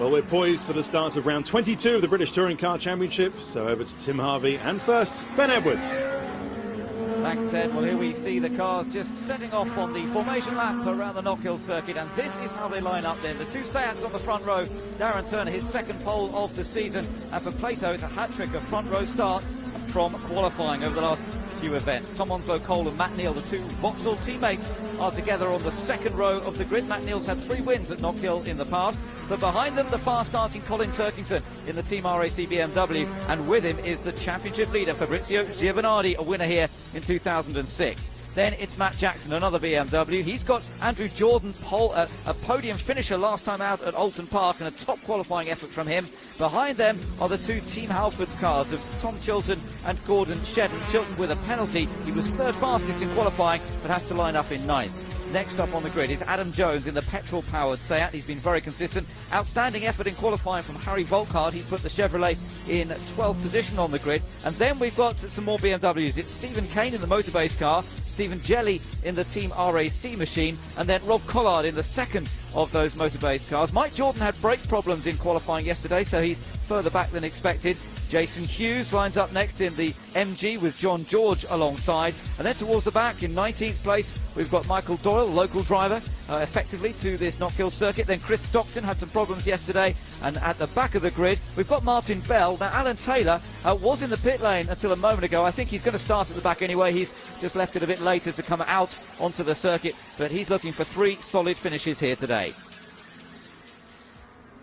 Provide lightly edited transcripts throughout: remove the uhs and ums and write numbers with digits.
Well, we're poised for the start of round 22 of the British Touring Car Championship. So over to Tim Harvey and first, Ben Edwards. Thanks, Ted. Well, here we see the cars just setting off on the formation lap around the Knockhill circuit, and this is how they line up then. The two Seats on the front row, Darren Turner, his second pole of the season, and for Plato, it's a hat-trick of front row starts from qualifying over the last few events. Tom Onslow Cole and Matt Neal, the two Vauxhall teammates, are together on the second row of the grid. Matt Neal's had 3 wins at Knockhill in the past, but behind them, the fast-starting Colin Turkington in the Team RAC BMW, and with him is the championship leader, Fabrizio Giovanardi, a winner here in 2006. Then it's Matt Jackson, another BMW. He's got Andrew Jordan, a podium finisher last time out at Alton Park, and a top qualifying effort from him. Behind them are the two Team Halfords cars of Tom Chilton and Gordon Shedden. Chilton with a penalty. He was third fastest in qualifying, but has to line up in 9th. Next up on the grid is Adam Jones in the petrol-powered Seat. He's been very consistent. Outstanding effort in qualifying from Harry Volkard. He's put the Chevrolet in 12th position on the grid. And then we've got some more BMWs. It's Stephen Kane in the Motorbase car, Stephen Jelly in the Team RAC machine, and then Rob Collard in the second of those Motorbase cars. Mike Jordan had brake problems in qualifying yesterday, so he's further back than expected. Jason Hughes lines up next in the MG with John George alongside. And then towards the back in 19th place, we've got Michael Doyle, local driver, effectively to this Knockhill circuit. Then Chris Stockton had some problems yesterday. And at the back of the grid, we've got Martin Bell. Now, Alan Taylor was in the pit lane until a moment ago. I think he's going to start at the back anyway. He's just left it a bit later to come out onto the circuit. But he's looking for 3 solid finishes here today.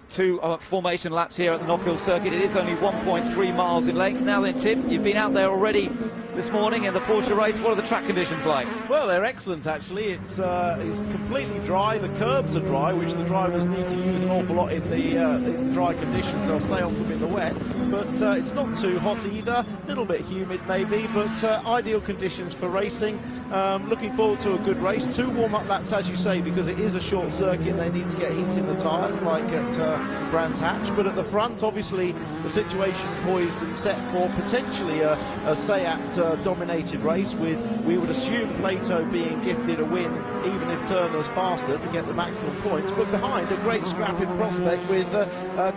2 formation laps here at the Knockhill circuit. It is only 1.3 miles in length. Now then, Tim, you've been out there already this morning in the Porsche race. What are the track conditions like? Well, they're excellent actually. It's completely dry. The curbs are dry, which the drivers need to use an awful lot in the dry conditions. They'll stay off them in the wet, but it's not too hot either. A little bit humid maybe, but ideal conditions for racing. Looking forward to a good race. 2 warm-up laps, as you say, because it is a short circuit. They need to get heat in the tyres, like at Brands Hatch. But at the front, obviously, the situation poised and set for potentially a Seat-dominated race, with, we would assume, Plato being gifted a win, even if Turner's faster, to get the maximum points. But behind, a great scrapping prospect with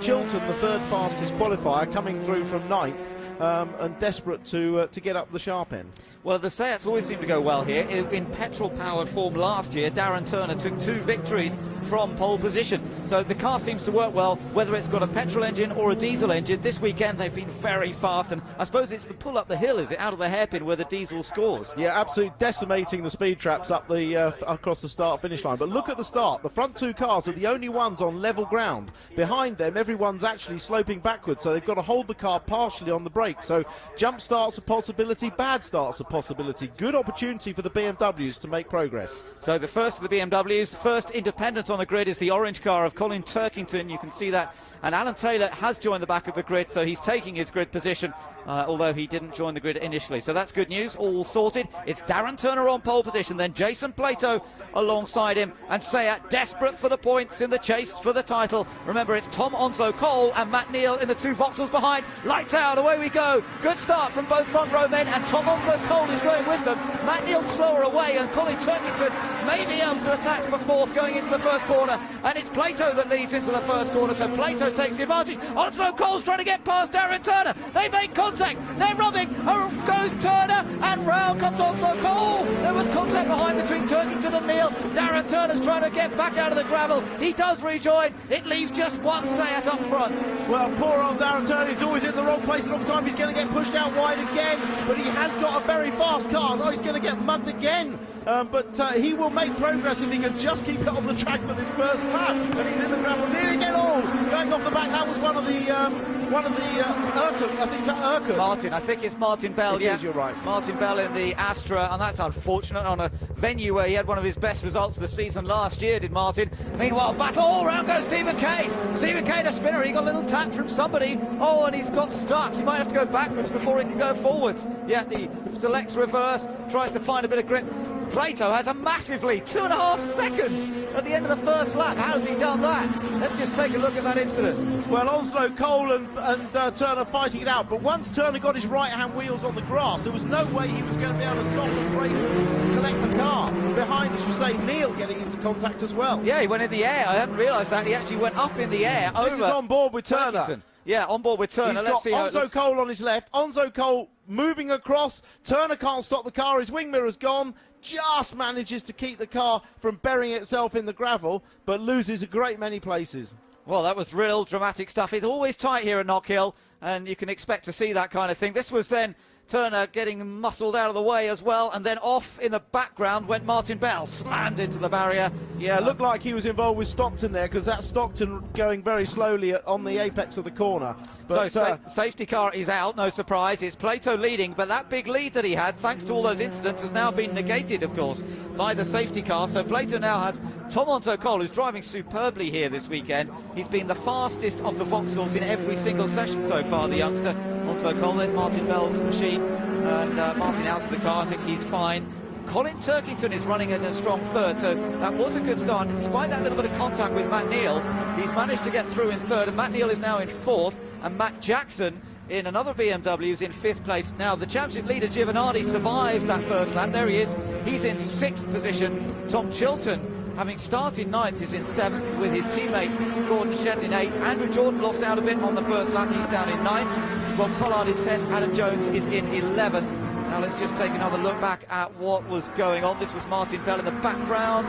Chilton, the third fastest qualifier, coming through from 9th. And desperate to get up the sharp end. Well, the Seats always seem to go well here. In petrol-powered form last year, Darren Turner took 2 victories from pole position. So the car seems to work well, whether it's got a petrol engine or a diesel engine. This weekend they've been very fast, and I suppose it's the pull up the hill, is it, out of the hairpin where the diesel scores? Yeah, absolutely decimating the speed traps up the across the start-finish line. But look at the start. The front 2 cars are the only ones on level ground. Behind them, everyone's actually sloping backwards, so they've got to hold the car partially on the brake. So jump starts a possibility, bad starts a possibility. Good opportunity for the BMWs to make progress. So the first of the BMWs, first independent on the grid, is the orange car of Colin Turkington. You can see that. And Alan Taylor has joined the back of the grid, so he's taking his grid position, although he didn't join the grid initially. So that's good news, all sorted. It's Darren Turner on pole position, then Jason Plato alongside him, and Seat desperate for the points in the chase for the title. Remember, it's Tom Onslow Cole and Matt Neal in the 2 Vauxhalls behind. Lights out, away we go. Good start from both front row men, and Tom Onslow Cole is going with them. Matt Neal slower away, and Colin Turkington may be able to attack for 4th going into the first corner. And it's Plato that leads into the first corner, so Plato takes the advantage. Onslow Cole's trying to get past Darren Turner. They make contact. They're rubbing. Off goes Turner, and round comes Onslow Cole. There was contact behind between Turkington and Neal. Darren Turner's trying to get back out of the gravel. He does rejoin. It leaves just one Seat up front. Well, poor old Darren Turner, he's always in the wrong place at all time. He's going to get pushed out wide again, but he has got a very fast car. Oh, he's going to get mugged again. But he will make progress if he can just keep it on the track for this first lap. And he's in the gravel nearly again. Oh, going off the back. That was one of the Urquhart. I think it's Urquhart. Martin, I think it's Martin Bell. It is, you're right. Martin Bell in the Astra, and that's unfortunate on a venue where he had one of his best results of the season last year, did Martin. Meanwhile, battle all round goes Stephen Kane. Stephen Kane, a spinner. He got a little tap from somebody. Oh, and he's got stuck. He might have to go backwards before he can go forwards. Yeah, he selects reverse, tries to find a bit of grip. Plato has a massive lead, 2.5 seconds at the end of the first lap. How has he done that? Let's just take a look at that incident. Well, Onslow, Cole and Turner fighting it out, but once Turner got his right-hand wheels on the grass, there was no way he was going to be able to stop and brake and collect the car. Behind, as you say, Neil getting into contact as well. Yeah, he went in the air. I hadn't realised that. He actually went up in the air over. This is on board with Turner. Turkington. Yeah, on board with Turner. He's Let's got see how Onzo Cole on his left. Onzo Cole moving across. Turner can't stop the car. His wing mirror's gone. Just manages to keep the car from burying itself in the gravel, but loses a great many places. Well, that was real dramatic stuff. It's always tight here at Knockhill, and you can expect to see that kind of thing. This was then Turner getting muscled out of the way as well, and then off in the background went Martin Bell, slammed into the barrier. Yeah, it looked like he was involved with Stockton there, because that's Stockton going very slowly on the apex of the corner. But, so safety car is out, no surprise. It's Plato leading, but that big lead that he had, thanks to all those incidents, has now been negated, of course, by the safety car. So Plato now has Tom Onzo Cole, who's driving superbly here this weekend. He's been the fastest of the Vauxhalls in every single session so far, the youngster. Onzo Cole, there's Martin Bell's machine, and Martin out of the car. I think he's fine. Colin Turkington is running in a strong third, so that was a good start. Despite that little bit of contact with Matt Neal, he's managed to get through in third, and Matt Neal is now in fourth, and Matt Jackson in another BMW is in fifth place. Now, the championship leader, Giovanardi, survived that first lap. There he is. He's in sixth position. Tom Chilton, having started ninth, is in seventh with his teammate Gordon Shetton in eighth. Andrew Jordan lost out a bit on the first lap. He's down in ninth. Rob Pollard in 10th. Adam Jones is in 11th. Now let's just take another look back at what was going on. This was Martin Bell in the background.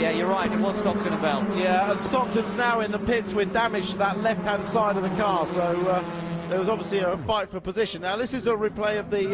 Yeah, you're right, it was Stockton and Bell. Yeah, and Stockton's now in the pits with damage to that left-hand side of the car, so there was obviously a fight for position. Now this is a replay of the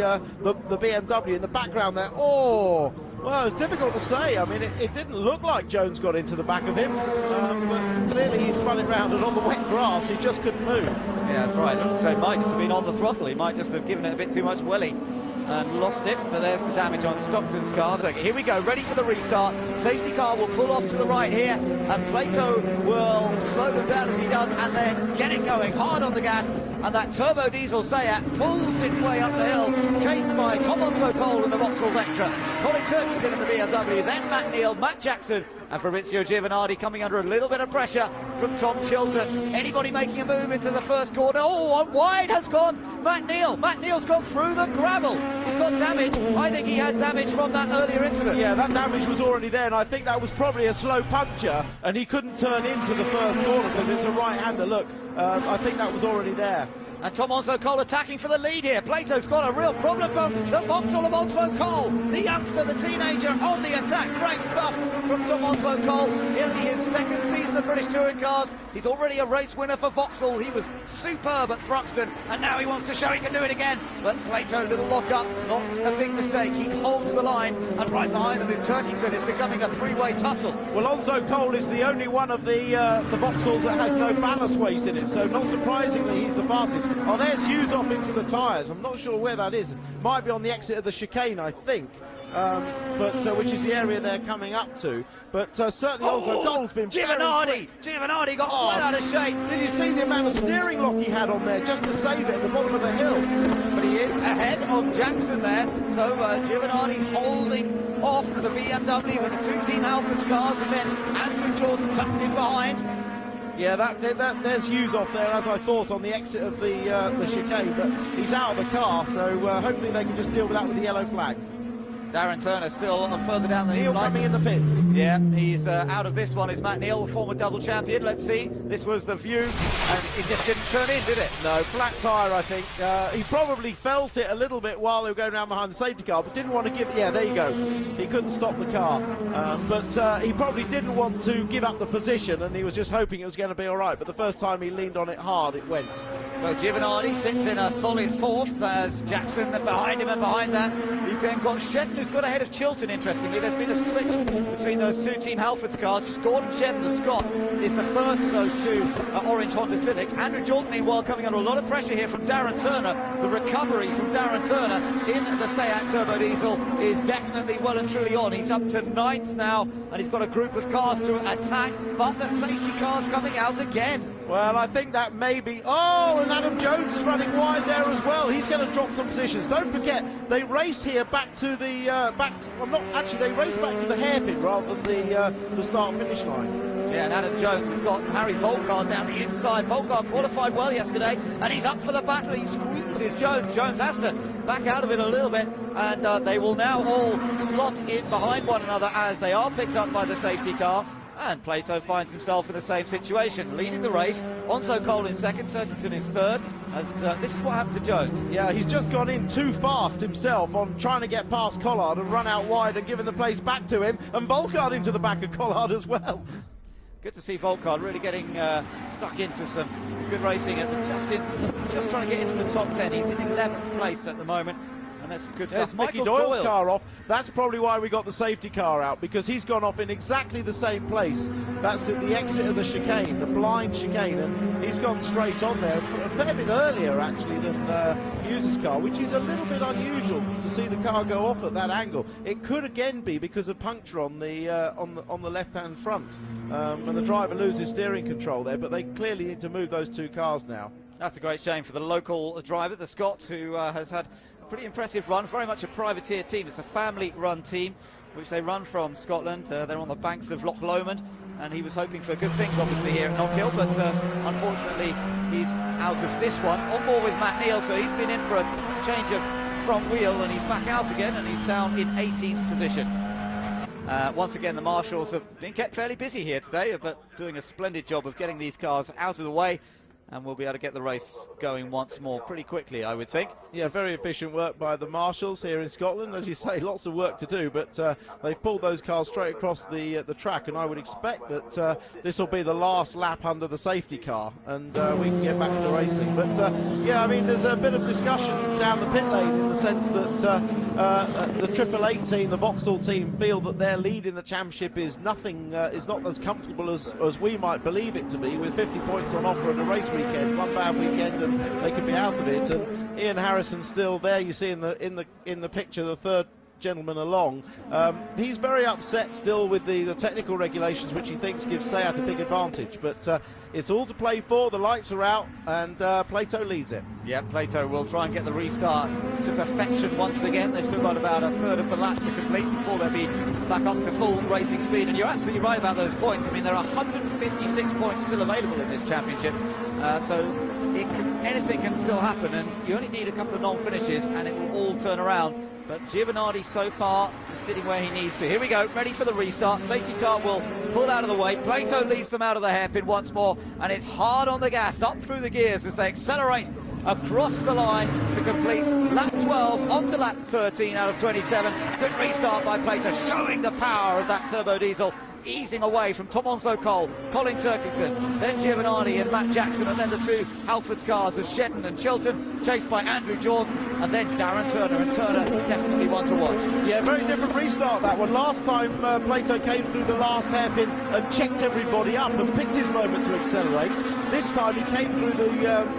BMW in the background there. Oh, well, it's difficult to say. I mean, it didn't look like Jones got into the back of him, but clearly he spun it round, and on the wet grass he just couldn't move. Yeah, that's right. So he might just have been on the throttle. He might just have given it a bit too much welly and lost it. But there's the damage on Stockton's car. Look, here we go, ready for the restart. Safety car will pull off to the right here, and Plato will slow them down as he does, and then get it going hard on the gas. And that turbo diesel Seat pulls its way up the hill, chased by Tom Onzo Cole in the Vauxhall Vectra, Colin Turkington in the BMW, then Matt Neal, Matt Jackson, and Fabrizio Giovanardi coming under a little bit of pressure from Tom Chilton. Anybody making a move into the first corner? Oh, wide has gone Matt Neal. Matt Neal's gone through the gravel. He's got damage. I think he had damage from that earlier incident. Yeah, that damage was already there, and I think that was probably a slow puncture, and he couldn't turn into the first corner because it's a right-hander. Look, I think that was already there. And Tom Onzo Cole attacking for the lead here. Plato's got a real problem from the Vauxhall of Onzo Cole. The youngster, the teenager on the attack. Great stuff from Tom Onzo Cole. Nearly his second season of British Touring Cars. He's already a race winner for Vauxhall. He was superb at Thruxton, and now he wants to show he can do it again. But Plato, little lock-up, not a big mistake. He holds the line, and right behind him is Turkington. It's becoming a three-way tussle. Well, Onzo Cole is the only one of the Vauxhalls that has no ballast waste in it, so not surprisingly, he's the fastest. Oh, there's Hughes off into the tyres. I'm not sure where that is. Might be on the exit of the chicane, I think. Which is the area they're coming up to. But certainly Onzo Cole's been Giovanardi got well out of shape. Did you see the amount of steering lock he had on there just to save it at the bottom of the hill? But he is ahead of Jackson there. So Giovanardi holding off the BMW with the two Team Halfords cars, and then Andrew Jordan tucked in behind. Yeah, there's Hughes off there, as I thought, on the exit of the chicane, but he's out of the car, so hopefully they can just deal with that with the yellow flag. Darren Turner still further down the Neil coming in the pits. Yeah, he's out of this one. Is Matt Neal, former double champion. Let's see. This was the view, and it just didn't turn in, did it? No, flat tyre, I think. He probably felt it a little bit while they were going around behind the safety car, but didn't want to give it. Yeah, there you go. He couldn't stop the car, but he probably didn't want to give up the position, and he was just hoping it was going to be all right. But the first time he leaned on it hard, it went. So Giovanardi sits in a solid fourth as Jackson behind him, and behind that you've then got Shetton, who's got ahead of Chilton. Interestingly, there's been a switch between those two Team Halfords cars. Gordon Shetton, the Scot, is the first of those two orange Honda Civics. Andrew Jordan meanwhile, coming under a lot of pressure here from Darren Turner. The recovery from Darren Turner in the Seat Turbo Diesel is definitely well and truly on. He's up to 9th now, and he's got a group of cars to attack, but the safety car's coming out again. Well, I think that may be... Oh, and Adam Jones is running wide there as well. He's going to drop some positions. Don't forget, they race here back to the... they race back to the hairpin rather than the start-finish line. Yeah, and Adam Jones has got Harry Volkard down the inside. Volkard qualified well yesterday, and he's up for the battle. He squeezes Jones. Jones has to back out of it a little bit, and they will now all slot in behind one another as they are picked up by the safety car. And Plato finds himself in the same situation, leading the race. Onso Cole in second, Turkington in third. As this is what happened to Jones. Yeah, he's just gone in too fast himself on trying to get past Collard and run out wide and giving the place back to him, and Volkard into the back of Collard as well. Good to see Volkard really getting stuck into some good racing and just trying to get into the top 10. He's in 11th place at the moment. And that's good stuff. Mickey Doyle's car off. That's probably why we got the safety car out, because he's gone off in exactly the same place. That's at the exit of the chicane, the blind chicane, and he's gone straight on there a fair bit earlier actually than Hughes' car, which is a little bit unusual to see the car go off at that angle. It could again be because of puncture on the left-hand front, and the driver loses steering control there. But they clearly need to move those two cars now. That's a great shame for the local driver, the Scot, who has had pretty impressive run, very much a privateer team. It's a family-run team, which they run from Scotland. They're on the banks of Loch Lomond, and he was hoping for good things, obviously, here at Knockhill, but unfortunately, he's out of this one. On board with Matt Neal, so he's been in for a change of front wheel, and he's back out again, and he's down in 18th position. Once again, the marshals have been kept fairly busy here today, but doing a splendid job of getting these cars out of the way, and we'll be able to get the race going once more pretty quickly, I would think. Yeah, very efficient work by the marshals here in Scotland. As you say, lots of work to do, but they've pulled those cars straight across the track, and I would expect that this will be the last lap under the safety car, and we can get back to racing. But yeah, I mean, there's a bit of discussion down the pit lane in the sense that the 888 team, the Vauxhall team, feel that their lead in the championship is not as comfortable as we might believe it to be, with 50 points on offer at a race weekend, one bad weekend, and they could be out of it. And Ian Harrison's still there. You see in the picture the third gentleman along. He's very upset still with the technical regulations, which he thinks gives Seat a big advantage. But it's all to play for. The lights are out, and Plato leads it. Yeah, Plato will try and get the restart to perfection once again. They've still got about a third of the lap to complete before they'll be back up to full racing speed. And you're absolutely right about those points. I mean, there are 156 points still available in this championship. So anything can still happen, and you only need a couple of non-finishes and it will all turn around. But Giovanardi so far is sitting where he needs to. Here we go, ready for the restart. Safety car will pull out of the way. Plato leads them out of the hairpin once more, and it's hard on the gas, up through the gears as they accelerate across the line to complete lap 12 onto lap 13 out of 27. Good restart by Plato, showing the power of that turbo diesel, easing away from Tom Onslow Cole, Colin Turkington, then Giovanardi and Matt Jackson, and then the two Halfords cars of Shedden and Chilton, chased by Andrew Jordan, and then Darren Turner. And Turner definitely one to watch. Yeah, very different restart that one. Last time Plato came through the last hairpin and checked everybody up and picked his moment to accelerate. This time he came through the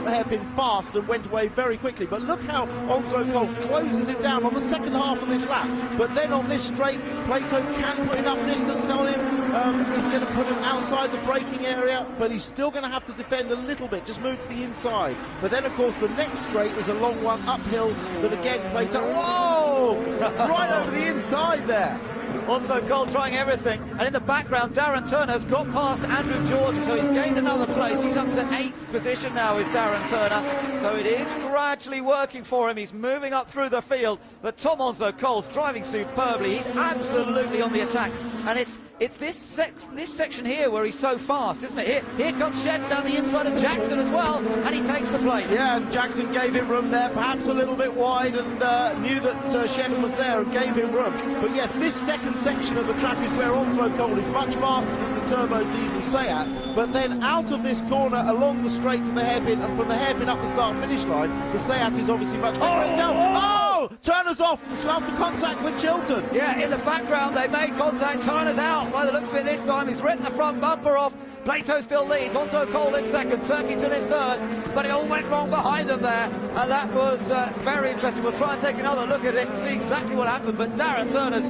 hairpin fast and went away very quickly. But look how Onslow Cole closes him down on the second half of this lap. But then on this straight, Plato can put enough distance on him. It's going to put him outside the braking area, but he's still going to have to defend a little bit, just move to the inside. But then, of course, the next straight is a long one uphill that again Plato, whoa, right over the inside there. Onslow Cole trying everything, and in the background Darren Turner's got past Andrew Jordan, so he's gained another place. He's up to 8th position now, is Darren Turner, so it is gradually working for him. He's moving up through the field, but Tom Onslow Cole's driving superbly. He's absolutely on the attack, and it's this section here where he's so fast, isn't it? Here comes Shedden down the inside of Jackson as well, and he takes the place. Yeah, and Jackson gave him room there, perhaps a little bit wide, and knew that Shedden was there and gave him room. But yes, this second section of the track is where Onslow Cole is much faster than the turbo diesel Seat. But then out of this corner, along the straight to the hairpin, and from the hairpin up the start-finish line, the Seat is obviously much quicker. Oh, Oh, Turner's off after contact with Chilton. Yeah, in the background they made contact. Turner's out by the looks of it this time. He's ripped the front bumper off. Plato still leads. Onto Cole in second. Turkington in third. But it all went wrong behind them there. And that was very interesting. We'll try and take another look at it and see exactly what happened. But Darren Turner's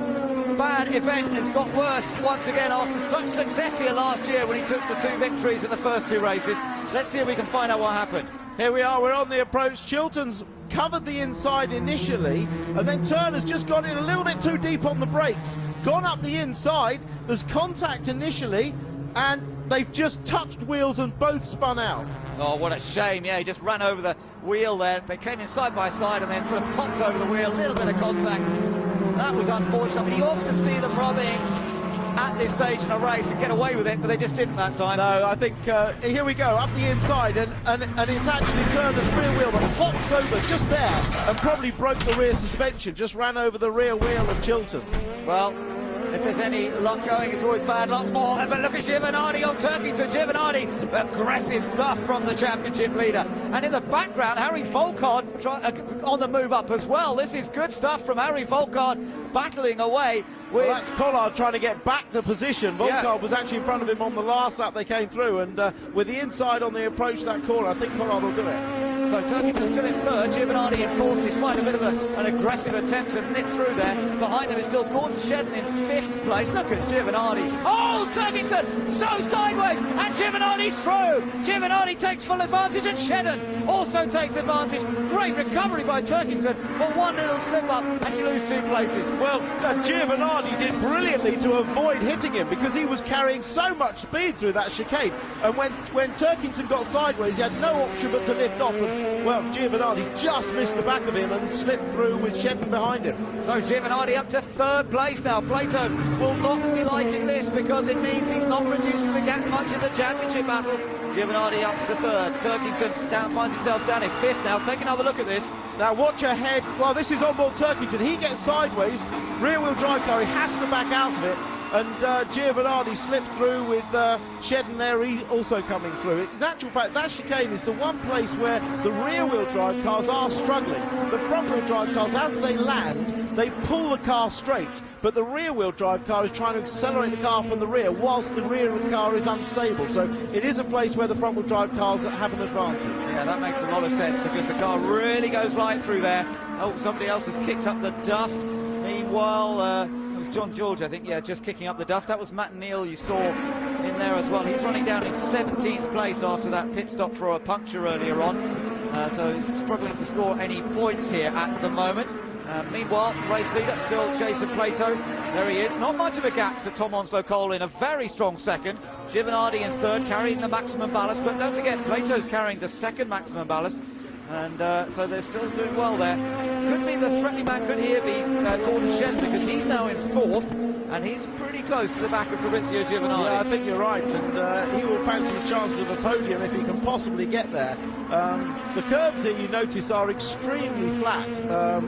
bad event has got worse once again after such success here last year when he took the 2 victories in the first 2 races. Let's see if we can find out what happened. Here we are, we're on the approach. Chilton's covered the inside initially, and then Turner's just got in a little bit too deep on the brakes. Gone up the inside, there's contact initially, and they've just touched wheels and both spun out. Oh, what a shame. Yeah, he just ran over the wheel there. They came in side by side and then sort of popped over the wheel. A little bit of contact. That was unfortunate. I mean, you often see them rubbing at this stage in a race and get away with it, but they just didn't that time. No, I think, here we go, up the inside, and it's actually Turner's rear wheel that hops over just there and probably broke the rear suspension, just ran over the rear wheel of Chilton. Well, if there's any luck going, it's always bad luck for them. But look at Giovanardi on Turkington. Giovanardi, aggressive stuff from the championship leader. And in the background, Harry Volkard on the move up as well. This is good stuff from Harry Volkard, battling away. Well, that's Collard trying to get back the position. Volkard was actually in front of him on the last lap they came through, and with the inside on the approach to that corner, I think Collard will do it. So Turkington still in third, Giovanardi in fourth, despite a bit of an aggressive attempt to nip through there. Behind them is still Gordon Shedden in fifth place. Look at Giovanardi. Oh, Turkington so sideways, and Giovanardi's through. Giovanardi takes full advantage, and Shedden also takes advantage. Great recovery by Turkington, but one little slip up, and you lose 2 places. Well, Giovanardi did brilliantly to avoid hitting him because he was carrying so much speed through that chicane. And when Turkington got sideways, he had no option but to lift off. And, well, Giovanardi just missed the back of him and slipped through with Shedden behind him. So Giovanardi up to third place now. Plato will not be liking this because it means he's not reducing the gap much in the championship battle. Giovanardi up to third. Turkington finds himself down in fifth now. Take another look at this. Now watch ahead. Well, this is onboard Turkington. He gets sideways. Rear-wheel drive car. He has to back out of it. And Giovanardi slips through with Shedden there, he also coming through. In actual fact, that chicane is the one place where the rear-wheel drive cars are struggling. The front-wheel drive cars, as they land, they pull the car straight, but the rear-wheel drive car is trying to accelerate the car from the rear whilst the rear of the car is unstable. So it is a place where the front-wheel drive cars have an advantage. Yeah, that makes a lot of sense because the car really goes light through there. Oh, somebody else has kicked up the dust. Meanwhile, it was John George, I think, yeah, just kicking up the dust. That was Matt Neal you saw in there as well. He's running down in 17th place after that pit stop for a puncture earlier on. So he's struggling to score any points here at the moment. Meanwhile, race leader still Jason Plato. There he is. Not much of a gap to Tom Onslow Cole in a very strong second. Giovanardi in third, carrying the maximum ballast. But don't forget, Plato's carrying the second maximum ballast. And so they're still doing well there. Could be the threatening man, could here be Gordon Shedden, because he's now in fourth. And he's pretty close to the back of Fabrizio Giovanardi. Yeah, I think you're right, and he will fancy his chances of a podium if he can possibly get there. The curbs here, you notice, are extremely flat.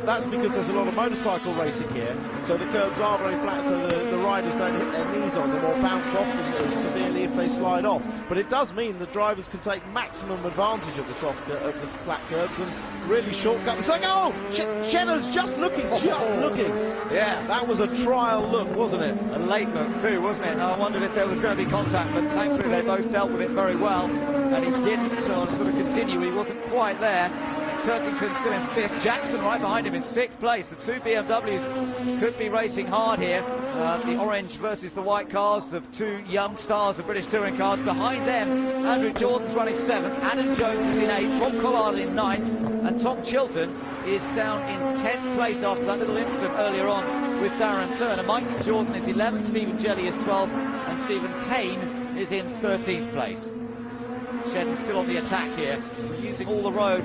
That's because there's a lot of motorcycle racing here, so the curbs are very flat, so the riders don't hit their knees on them or bounce off them severely if they slide off. But it does mean the drivers can take maximum advantage of the flat curbs and really shortcut. It's like, oh, Shedden's just looking. Yeah, that was a trial look, wasn't it? A late look too, wasn't it? And I wondered if there was going to be contact, but thankfully they both dealt with it very well, and he didn't sort of continue. He wasn't quite there. Turkington still in fifth. Jackson right behind him in sixth place. The two BMWs could be racing hard here. The orange versus the white cars, the two young stars of British touring cars. Behind them, Andrew Jordan's running seventh. Adam Jones is in eighth. Rob Collard in ninth. And Tom Chilton is down in 10th place after that little incident earlier on with Darren Turner. Michael Jordan is 11th. Stephen Jelly is 12th. And Stephen Kane is in 13th place. Shedden still on the attack here, using all the road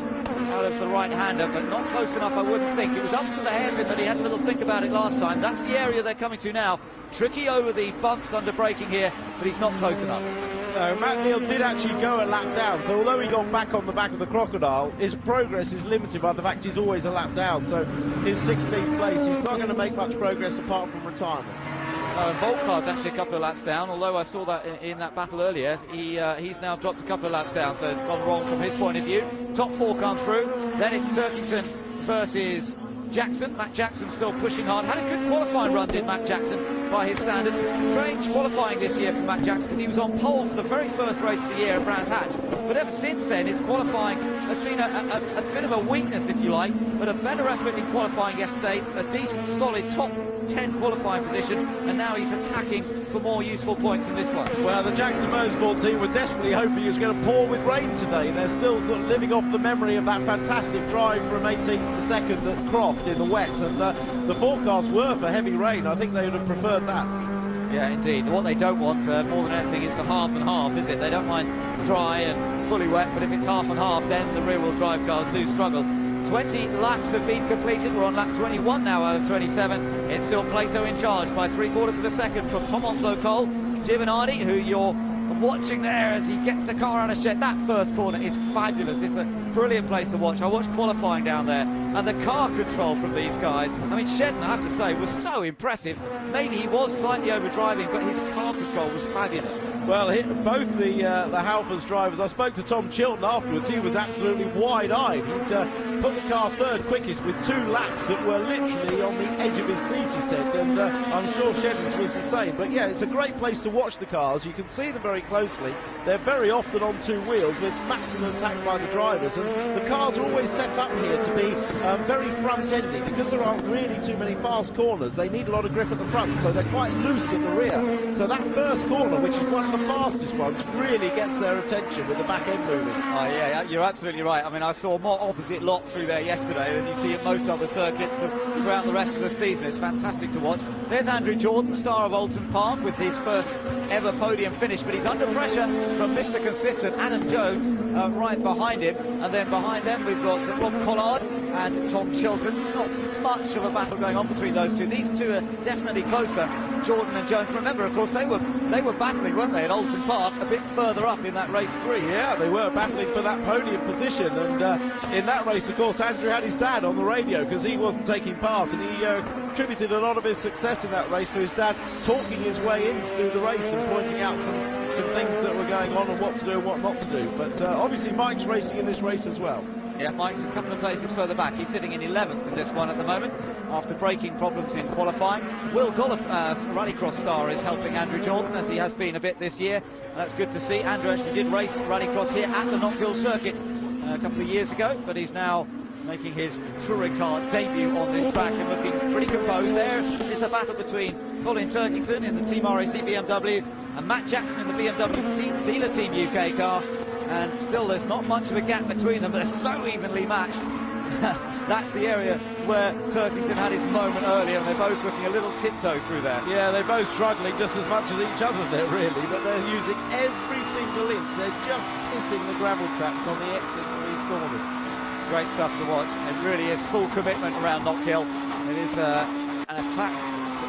out of the right-hander, but not close enough, I wouldn't think. It was up to the hairpin, but he had a little think about it last time. That's the area they're coming to now. Tricky over the bumps under braking here, but he's not close enough. No, Matt Neal did actually go a lap down, so although he got back on the back of the Crocodile, his progress is limited by the fact he's always a lap down. So his 16th place, he's not going to make much progress apart from retirements. Volkard's actually a couple of laps down, although I saw that in that battle earlier. He's now dropped a couple of laps down, so it's gone wrong from his point of view. Top four come through, then it's Turkington versus Jackson. Matt Jackson still pushing hard. Had a good qualifying run, did Matt Jackson, by his standards. Strange qualifying this year for Matt Jackson, because he was on pole for the very first race of the year at Brands Hatch. But ever since then, his qualifying has been a bit of a weakness, if you like. But a better effort in qualifying yesterday, a decent, solid top 10 qualifying position, and now he's attacking for more useful points in this one. Well, the Jackson Motorsport team were desperately hoping it was going to pour with rain today. They're still sort of living off the memory of that fantastic drive from 18th to 2nd at Croft in the wet, and the forecasts were for heavy rain. I think they would have preferred that. Yeah, indeed. What they don't want more than anything is the half and half, is it? They don't mind dry and fully wet, but if it's half and half, then the rear-wheel drive cars do struggle. 20 laps have been completed. We're on lap 21 now out of 27. It's still Plato in charge by 3/4 of a second from Tom Onslow-Cole. Giovanardi, who you're watching there as he gets the car out of shed. That first corner is fabulous. It's a brilliant place to watch. I watched qualifying down there, and the car control from these guys. I mean, Shedden, I have to say, was so impressive. Maybe he was slightly overdriving, but his car control was fabulous. Well, both the Halfers drivers, I spoke to Tom Chilton afterwards. He was absolutely wide-eyed. He'd put the car third quickest with 2 laps that were literally on the edge of his seat, he said, and I'm sure Shedden's was the same. But yeah, it's a great place to watch the cars. You can see them very closely. They're very often on 2 wheels with maximum attack by the drivers, and the cars are always set up here to be very front-endy. Because there aren't really too many fast corners, they need a lot of grip at the front, so they're quite loose at the rear. So that first corner, which is one of the fastest ones, really gets their attention with the back end moving. Oh yeah, you're absolutely right. I mean, I saw more opposite lot through there yesterday than you see at most other circuits throughout the rest of the season. It's fantastic to watch. There's Andrew Jordan, star of Oulton Park, with his first ever podium finish, but he's under pressure from Mr. Consistent, Adam Jones, right behind him. And then behind them we've got Rob Collard and Tom Chilton. Not much of a battle going on between those two. These two are definitely closer, Jordan and Jones. Remember, of course, they were battling, weren't they, at Oulton Park, a bit further up in that race 3. Yeah, they were battling for that podium position, and in that race, of course, Andrew had his dad on the radio because he wasn't taking part, and he attributed a lot of his success in that race to his dad talking his way in through the race and pointing out some things that were going on and what to do and what not to do. But obviously Mike's racing in this race as well. Yeah, Mike's a couple of places further back. He's sitting in 11th in this one at the moment after braking problems in qualifying. Will Gollop, Rallycross star, is helping Andrew Jordan, as he has been a bit this year. That's good to see. Andrew actually did race Rallycross here at the Knockhill circuit a couple of years ago, but he's now making his touring car debut on this track and looking pretty composed. There is the battle between Colin Turkington in the Team RAC BMW and Matt Jackson in the BMW Dealer Team UK car. And still there's not much of a gap between them, but they're so evenly matched. That's the area where Turkington had his moment earlier, and they're both looking a little tiptoe through there. Yeah, they're both struggling just as much as each other there, really, but they're using every single inch. They're just kissing the gravel tracks on the exits of these corners. Great stuff to watch. It really is full commitment around Knockhill. It is a track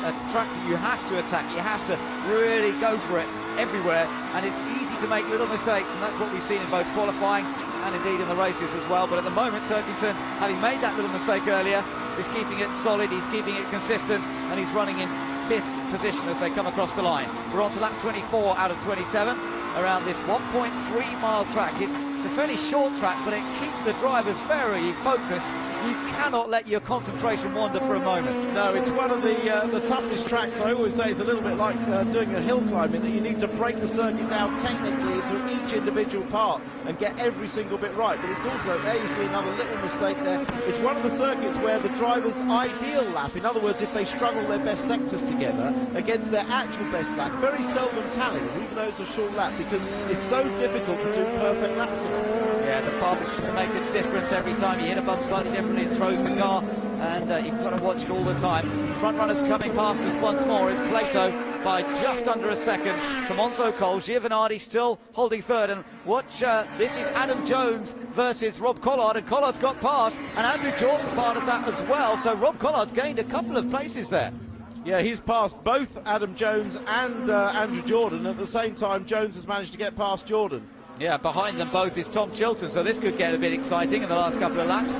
that you have to attack. You have to really go for it everywhere, and it's easy to make little mistakes, and that's what we've seen in both qualifying and indeed in the races as well. But at the moment, Turkington, having made that little mistake earlier, is keeping it solid, he's keeping it consistent, and he's running in 5th position as they come across the line. We're on to lap 24 out of 27 around this 1.3 mile track. It's a fairly short track, but it keeps the drivers very focused. You cannot let your concentration wander for a moment. No, it's one of the toughest tracks. I always say it's a little bit like doing a hill climb, in that you need to break the circuit down technically into each individual part and get every single bit right. But it's also, there you see another little mistake there. It's one of the circuits where the driver's ideal lap, in other words, if they struggle their best sectors together against their actual best lap, very seldom tallies, even though it's a short lap, because it's so difficult to do perfect laps in it. Yeah, the bumps make a difference every time. You hit a bump slightly differently, it throws the car, and you've got to watch it all the time. Front runners coming past us once more. It's Plato by just under a second from Onslow-Cole. Giovanardi still holding third, and watch, this is Adam Jones versus Rob Collard, and Collard's got past, and Andrew Jordan part of that as well, so Rob Collard's gained a couple of places there. Yeah, he's passed both Adam Jones and Andrew Jordan. At the same time, Jones has managed to get past Jordan. Yeah, behind them both is Tom Chilton, so this could get a bit exciting in the last couple of laps.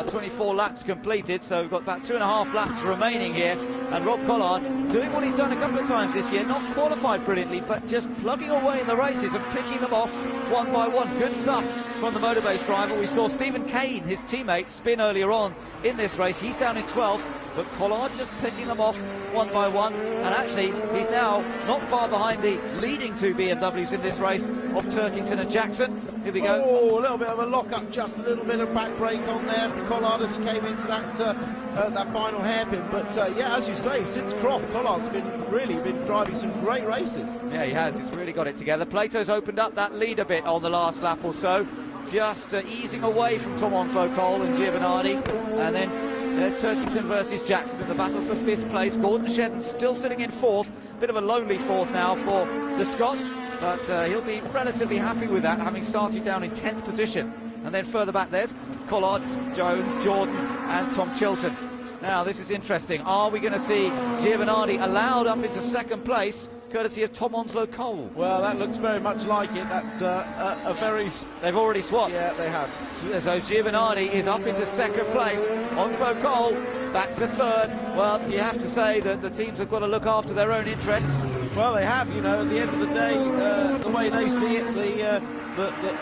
24 laps completed, so we've got about 2.5 laps remaining here. And Rob Collard doing what he's done a couple of times this year, not qualified brilliantly, but just plugging away in the races and picking them off one by one. Good stuff from the motor-based driver. We saw Stephen Kane, his teammate, spin earlier on in this race. He's down in 12th, but Collard just picking them off one by one. And actually, he's now not far behind the leading two BMWs in this race of Turkington and Jackson. Here we go. Oh, a little bit of a lock-up, just a little bit of back brake on there for Collard as he came into that final hairpin. But yeah, as you say, since Croft, Collard's really been driving some great races. Yeah, he has. He's really got it together. Plato's opened up that lead a bit on the last lap or so, just easing away from Tom Onslow Cole and Giovanardi. And then there's Turkington versus Jackson in the battle for 5th place. Gordon Shedden still sitting in 4th. Bit of a lonely 4th now for the Scot, but he'll be relatively happy with that, having started down in 10th position. And then further back there's Collard, Jones, Jordan and Tom Chilton. Now this is interesting. Are we going to see Giovanardi allowed up into 2nd place, courtesy of Tom Onslow Cole? Well, that looks very much like it. That's a very... They've already swapped. Yeah, they have. So Giovanardi is up into 2nd place. Onslow Cole back to 3rd. Well, you have to say that the teams have got to look after their own interests. Well, they have, you know, at the end of the day, the way they see it,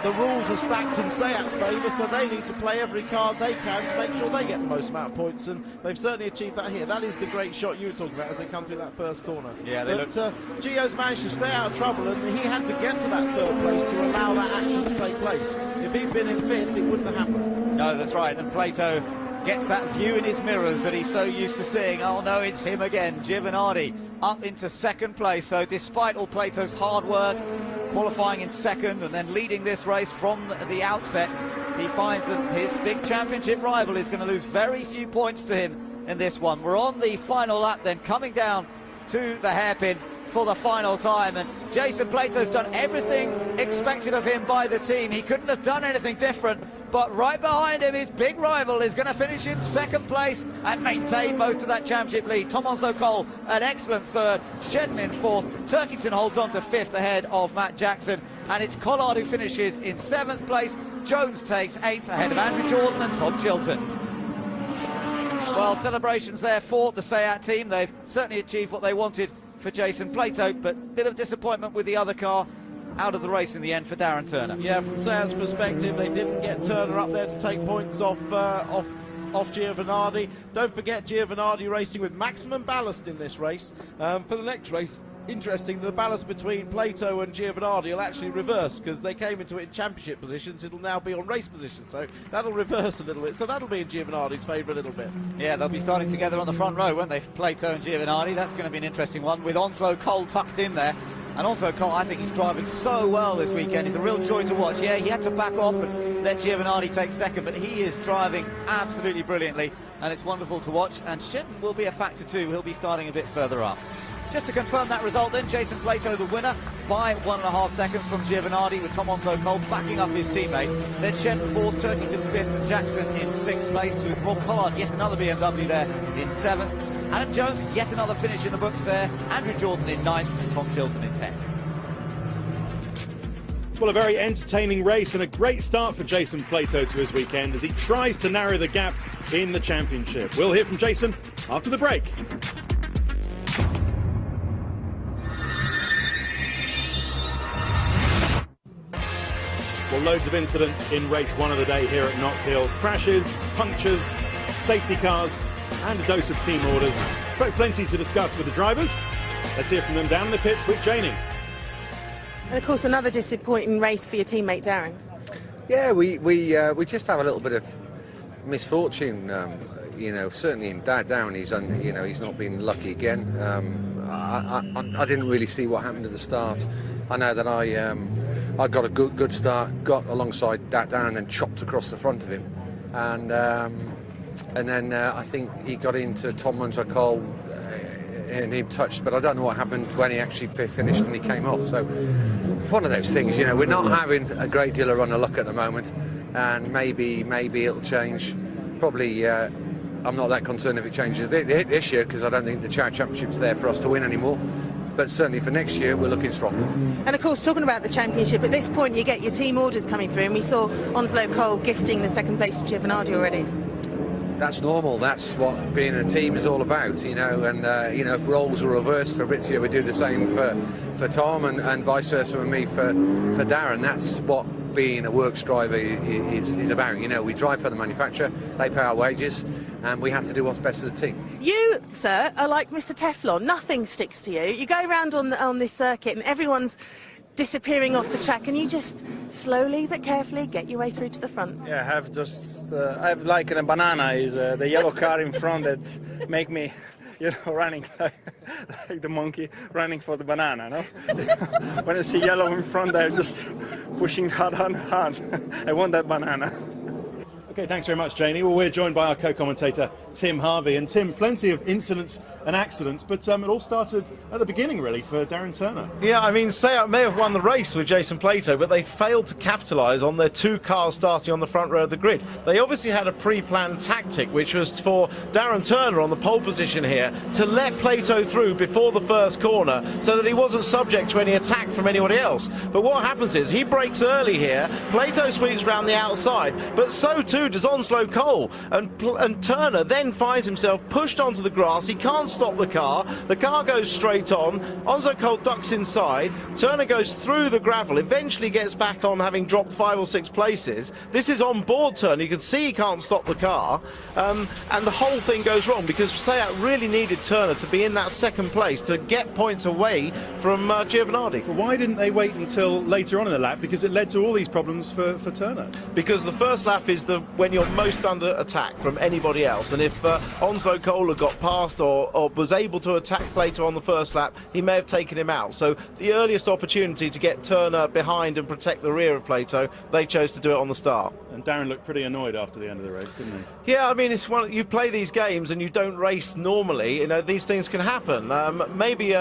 the rules are stacked in Seat's favour, so they need to play every card they can to make sure they get the most amount of points, and they've certainly achieved that here. That is the great shot you were talking about as they come through that first corner. Yeah, but Gio's managed to stay out of trouble, and he had to get to that 3rd place to allow that action to take place. If he'd been in 5th, it wouldn't have happened. No, that's right, and Plato gets that view in his mirrors that he's so used to seeing. Oh no, it's him again. Giovanardi up into 2nd place. So despite all Plato's hard work, qualifying in 2nd and then leading this race from the outset, he finds that his big championship rival is going to lose very few points to him in this one. We're on the final lap then, coming down to the hairpin for the final time, and Jason Plato's done everything expected of him by the team. He couldn't have done anything different, but right behind him, his big rival is going to finish in 2nd place and maintain most of that championship lead. Tom Onslow Cole, an excellent 3rd, Shedden in 4th, Turkington holds on to 5th ahead of Matt Jackson, and it's Collard who finishes in 7th place. Jones takes 8th ahead of Andrew Jordan and Tom Chilton. Well, celebrations there for the Seat team. They've certainly achieved what they wanted for Jason Plato, but a bit of disappointment with the other car out of the race in the end for Darren Turner. Yeah, from Seat's perspective, they didn't get Turner up there to take points off Giovanardi. Don't forget Giovanardi racing with maximum ballast in this race. For the next race, interesting, the ballast between Plato and Giovanardi will actually reverse, because they came into it in championship positions. It'll now be on race positions, so that'll reverse a little bit. So that'll be in Giovanardi's favour a little bit. Yeah, they'll be starting together on the front row, won't they, Plato and Giovanardi? That's going to be an interesting one, with Onslow Cole tucked in there. And Onslow Cole, I think he's driving so well this weekend. He's a real joy to watch. Yeah, he had to back off and let Giovanardi take 2nd, but he is driving absolutely brilliantly, and it's wonderful to watch. And Shedden will be a factor too. He'll be starting a bit further up. Just to confirm that result then, Jason Plato the winner by 1.5 seconds from Giovanardi, with Tom Onslow Cole backing up his teammate. Then Shedden 4th, Turkington 5th and Jackson in 6th place, with Rob Collard, yet another BMW there, in 7th. Adam Jones, yet another finish in the books there. Andrew Jordan in 9th and Tom Chilton in 10th. Well, a very entertaining race and a great start for Jason Plato to his weekend as he tries to narrow the gap in the championship. We'll hear from Jason after the break. Well, loads of incidents in race 1 of the day here at Knockhill. Crashes, punctures, safety cars and a dose of team orders. So plenty to discuss with the drivers. Let's hear from them down in the pits with Janie. And of course another disappointing race for your teammate Darren. Yeah, we just have a little bit of misfortune, you know, certainly in Darren. He's not been lucky again. I didn't really see what happened at the start. I know that I got a good start, got alongside Darren, then chopped across the front of him, and then I think he got into Tom Onslow Cole and he touched, but I don't know what happened when he actually finished and he came off. So one of those things, you know, we're not having a great deal of run of luck at the moment, and maybe it'll change. Probably I'm not that concerned if it changes this year, because I don't think the championship's there for us to win anymore. But certainly for next year, we're looking strong. And of course, talking about the championship, at this point you get your team orders coming through, and we saw Onslow Cole gifting the 2nd place to Giovanardi already. that's normal. That's what being a team is all about, you know. And if roles were reversed, Fabrizio would do the same for Tom, and vice versa with me for Darren. That's what being a works driver is about. You know, we drive for the manufacturer, they pay our wages, and we have to do what's best for the team. You, sir, are like Mr. Teflon. Nothing sticks to you. You go around on this circuit and everyone's disappearing off the track, and you just slowly but carefully get your way through to the front. Yeah, I have like a banana is the yellow car in front that make me, running like the monkey running for the banana, no? When I see yellow in front, I'm just pushing hard. I want that banana. Okay, thanks very much, Janie. Well, we're joined by our co-commentator, Tim Harvey. And Tim, plenty of incidents and accidents, but it all started at the beginning, really, for Darren Turner. Yeah, I mean, Seat may have won the race with Jason Plato, but they failed to capitalise on their two cars starting on the front row of the grid. They obviously had a pre-planned tactic, which was for Darren Turner on the pole position here to let Plato through before the first corner so that he wasn't subject to any attack from anybody else. But what happens is he brakes early here, Plato sweeps round the outside, but so too does Onslow Cole, and Turner then finds himself pushed onto the grass. He can't stop the car goes straight on, Onslow Cole ducks inside, Turner goes through the gravel, eventually gets back on having dropped 5 or 6 places. This is on board Turner, you can see he can't stop the car, and the whole thing goes wrong because Seat really needed Turner to be in that second place to get points away from Giovanardi. Well, why didn't they wait until later on in the lap? Because it led to all these problems for Turner. Because the first lap is when you're most under attack from anybody else, and if Onslow Cole had got past or was able to attack Plato on the first lap, he may have taken him out. So the earliest opportunity to get Turner behind and protect the rear of Plato, they chose to do it on the start. And Darren looked pretty annoyed after the end of the race, didn't he? Yeah, I mean, you play these games and you don't race normally, these things can happen. Maybe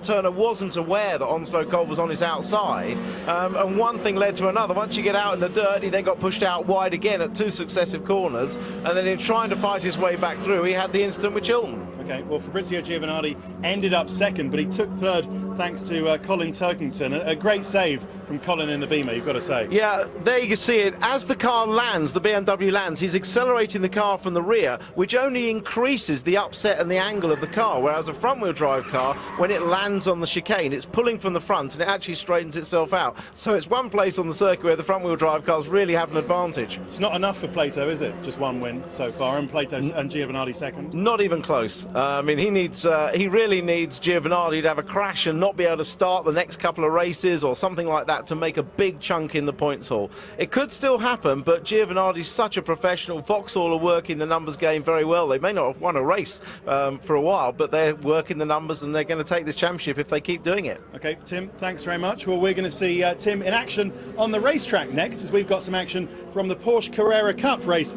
Turner wasn't aware that Onslow Cole was on his outside, and one thing led to another. Once you get out in the dirt, he then got pushed out wide again at 2 successive corners, and then in trying to fight his way back through, he had the incident with Chilton. Okay, well, Fabrizio Giovanardi ended up second, but he took third thanks to Colin Turkington. A great save from Colin in the Beamer, you've got to say. Yeah, there you can see it. As the car lands, the BMW lands, he's accelerating the car from the rear, which only increases the upset and the angle of the car, whereas a front-wheel drive car, when it lands on the chicane, it's pulling from the front and it actually straightens itself out. So it's one place on the circuit where the front-wheel drive cars really have an advantage. It's not enough for Plato, is it? Just one win so far, and Plato and Giovanardi second? Not even close. I mean, he really needs Giovanardi to have a crash and not be able to start the next couple of races or something like that to make a big chunk in the points haul. It could still happen, but Giovanardi's such a professional. Vauxhall are working the numbers game very well. They may not have won a race for a while, but they're working the numbers and they're going to take this championship if they keep doing it. Okay, Tim, thanks very much. Well, we're going to see Tim in action on the racetrack next, as we've got some action from the Porsche Carrera Cup race.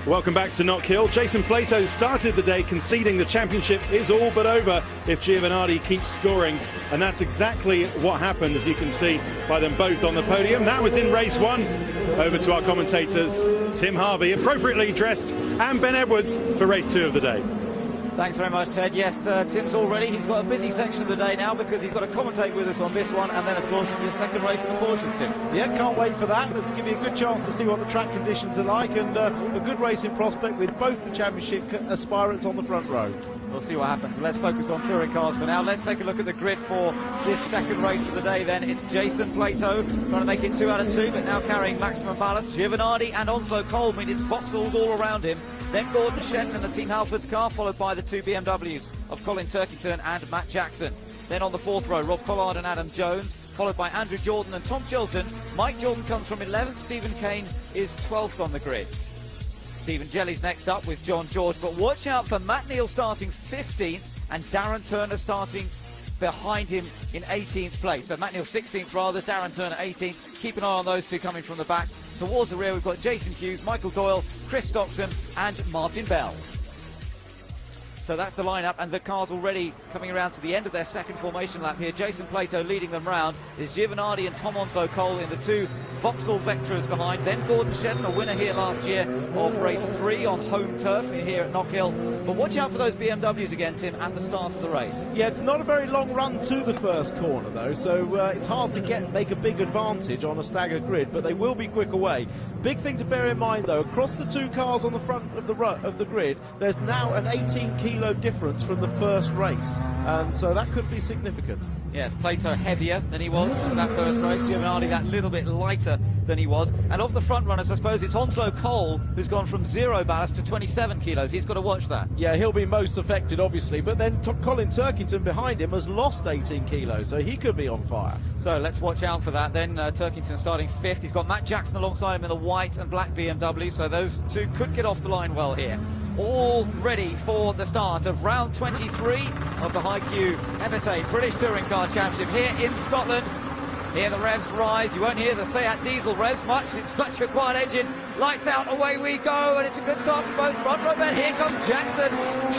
Welcome back to Knockhill. Jason Plato started the day conceding the championship is all but over if Giovanardi keeps scoring, and that's exactly what happened, as you can see by them both on the podium. That was in race 1. Over to our commentators, Tim Harvey, appropriately dressed, and Ben Edwards for race 2 of the day. Thanks very much, Ted. Yes, Tim's all ready. He's got a busy section of the day now because he's got to commentate with us on this one, and then, of course, the second race of the Porsches, Tim. Yeah, can't wait for that. It'll give you a good chance to see what the track conditions are like, and a good racing prospect with both the championship aspirants on the front row. We'll see what happens. Let's focus on touring cars for now. Let's take a look at the grid for this second race of the day then. It's Jason Plato trying to make it 2 out of 2, but now carrying maximum ballast. Giovanardi and Onslow Cole, I mean, it's Vauxhalls all around him. Then Gordon Shetton and the Team Halford's car, followed by the 2 BMWs of Colin Turkington and Matt Jackson. Then on the 4th row, Rob Collard and Adam Jones, followed by Andrew Jordan and Tom Chilton. Mike Jordan comes from 11th, Stephen Kane is 12th on the grid. Stephen Jelly's next up with John George, but watch out for Matt Neal starting 15th and Darren Turner starting behind him in 18th place. So Matt Neal 16th rather, Darren Turner 18th. Keep an eye on those two coming from the back. Towards the rear we've got Jason Hughes, Michael Doyle, Chris Stockton and Martin Bell. So that's the lineup, and the cars already coming around to the end of their second formation lap here. Jason Plato leading them round. Is Giovanardi and Tom Onslow Cole in the two Vauxhall Vectras behind. Then Gordon Shedden, a winner here last year of race 3 on home turf here at Knockhill. But watch out for those BMWs again, Tim, at the start of the race. Yeah, it's not a very long run to the first corner though, so it's hard to make a big advantage on a staggered grid, but they will be quick away. Big thing to bear in mind though, across the two cars on the front of the grid, there's now an 18 kilo difference from the first race, and so that could be significant. Yes, Plato heavier than he was for that first race. Giovanardi that little bit lighter than he was. And of the front runners, I suppose it's Onslow Cole who's gone from 0 ballast to 27 kilos. He's got to watch that. Yeah, he'll be most affected, obviously. But then Colin Turkington behind him has lost 18 kilos, so he could be on fire. So let's watch out for that. Then Turkington starting 5th. He's got Matt Jackson alongside him in the white and black BMW, so those two could get off the line well here. All ready for the start of round 23 of the High-Q FSA British Touring Car Championship here in Scotland. Hear the revs rise. You won't hear the Seat diesel revs much. It's such a quiet engine. Lights out, away we go, and it's a good start for both front row men. Here comes Jackson.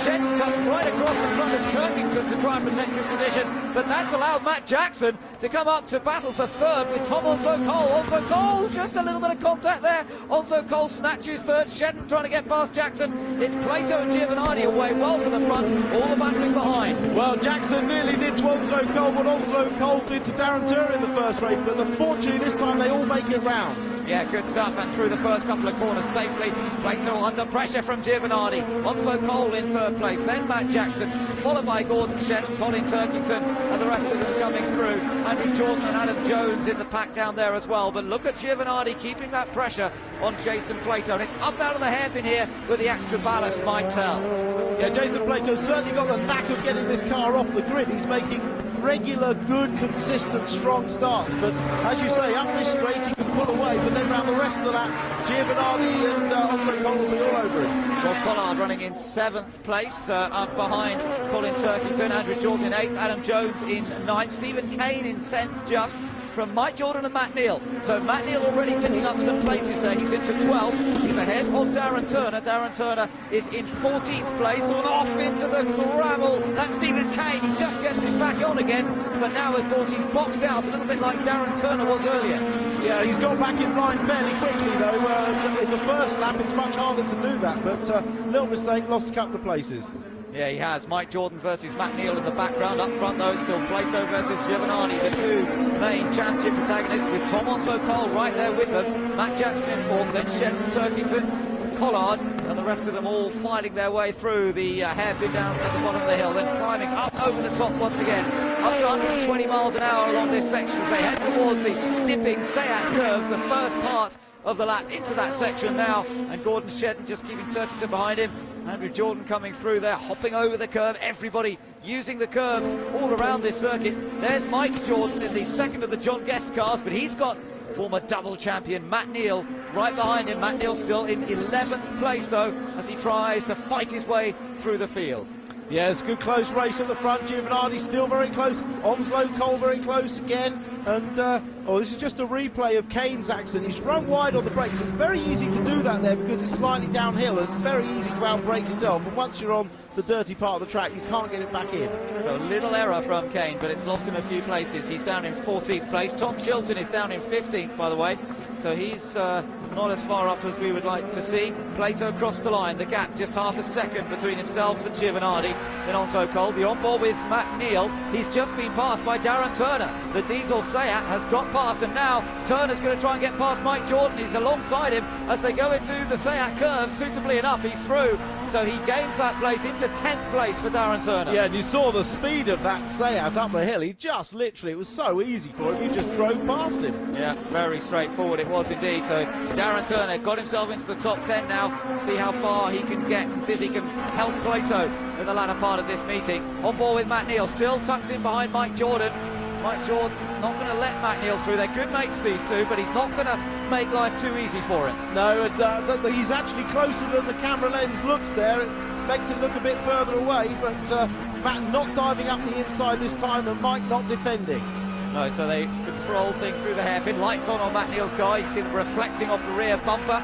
Shedden comes right across in front of Turkington to try and protect his position, but that's allowed Matt Jackson to come up to battle for 3rd with Tom Onslow Cole. Onslow Cole, just a little bit of contact there. Onslow Cole snatches 3rd. Shedden trying to get past Jackson. It's Plato and Giovanardi away well from the front, all the battling behind. Well, Jackson nearly did to Onslow Cole what Onslow Cole did to Darren Turner in the first race, but unfortunately this time they all make it round. Yeah, good stuff, and through the first couple of corners safely. Plato under pressure from Giovanardi. Onslow Cole in 3rd place, then Matt Jackson, followed by Gordon Shedden, Colin Turkington, and the rest of them coming through. Andrew Jordan and Adam Jones in the pack down there as well. But look at Giovanardi keeping that pressure on Jason Plato, and it's up out of the hairpin here with the extra ballast, might tell. Yeah, Jason Plato's certainly got the knack of getting this car off the grid. He's making regular, good, consistent, strong starts, but as you say, up this straight he can pull away, but then round the rest of that, Giovanardi and Onslow Cole will be all over him. Well, Pollard running in 7th place, up behind Colin Turkington, Andrew Jordan in 8th, Adam Jones in 9th, Stephen Kane in 10th just, from Mike Jordan and Matt Neal. So Matt Neal already picking up some places there. He's into 12th. He's ahead of Darren Turner. Darren Turner is in 14th place, on off into the gravel. That's Stephen Kane. He just gets it back on again. But now, of course, he's boxed out a little bit like Darren Turner was earlier. Yeah, he's got back in line fairly quickly, though. In the first lap, it's much harder to do that. But little mistake, lost a couple of places. Yeah, he has. Mike Jordan versus Matt Neal in the background. Up front, though, still Plato versus Giovanardi, the two main championship protagonists, with Tom Onslow Cole right there with them. Matt Jackson in 4th, then Shedden, Turkington, Pollard, and the rest of them all fighting their way through the hairpin down at the bottom of the hill, then climbing up over the top once again, up to 120 miles an hour along this section as they head towards the dipping Seat curves, the first part of the lap into that section now, and Gordon Shedden just keeping Turkington behind him. Andrew Jordan coming through there, hopping over the curve, everybody using the curves all around this circuit. There's Mike Jordan in the second of the John Guest cars, but he's got former double champion Matt Neal right behind him. Matt Neal still in 11th place though, as he tries to fight his way through the field. Yeah, it's a good close race at the front. Giovanardi still very close. Onslow Cole very close again. And, this is just a replay of Kane's accident. He's run wide on the brakes. It's very easy to do that there because it's slightly downhill and it's very easy to outbrake yourself. And once you're on the dirty part of the track, you can't get it back in. So a little error from Kane, but it's lost him a few places. He's down in 14th place. Tom Chilton is down in 15th, by the way. So he's not as far up as we would like to see. Plato crossed the line, the gap just half a second between himself and Giovanardi. Then Onslow Cole, the on-board with Matt Neal. He's just been passed by Darren Turner. The diesel Seat has got past, and now Turner's going to try and get past Mike Jordan. He's alongside him as they go into the Seat curve. Suitably enough, he's through. So he gains that place into 10th place for Darren Turner. Yeah, and you saw the speed of that Seat up the hill. He just literally, it was so easy for him, he just drove past him. Yeah, very straightforward it was indeed. So Darren Turner got himself into the top 10 now. See how far he can get and see if he can help Plato in the latter part of this meeting. On board with Matt Neal, still tucked in behind Mike Jordan. Mike Jordan not going to let Matt Neal through. They're good mates, these two, but he's not going to make life too easy for him. No, he's actually closer than the camera lens looks there. It makes it look a bit further away, but Matt not diving up the inside this time and Mike not defending. No, so they control things through the hairpin. Lights on Matt Neal's car. You can see them reflecting off the rear bumper,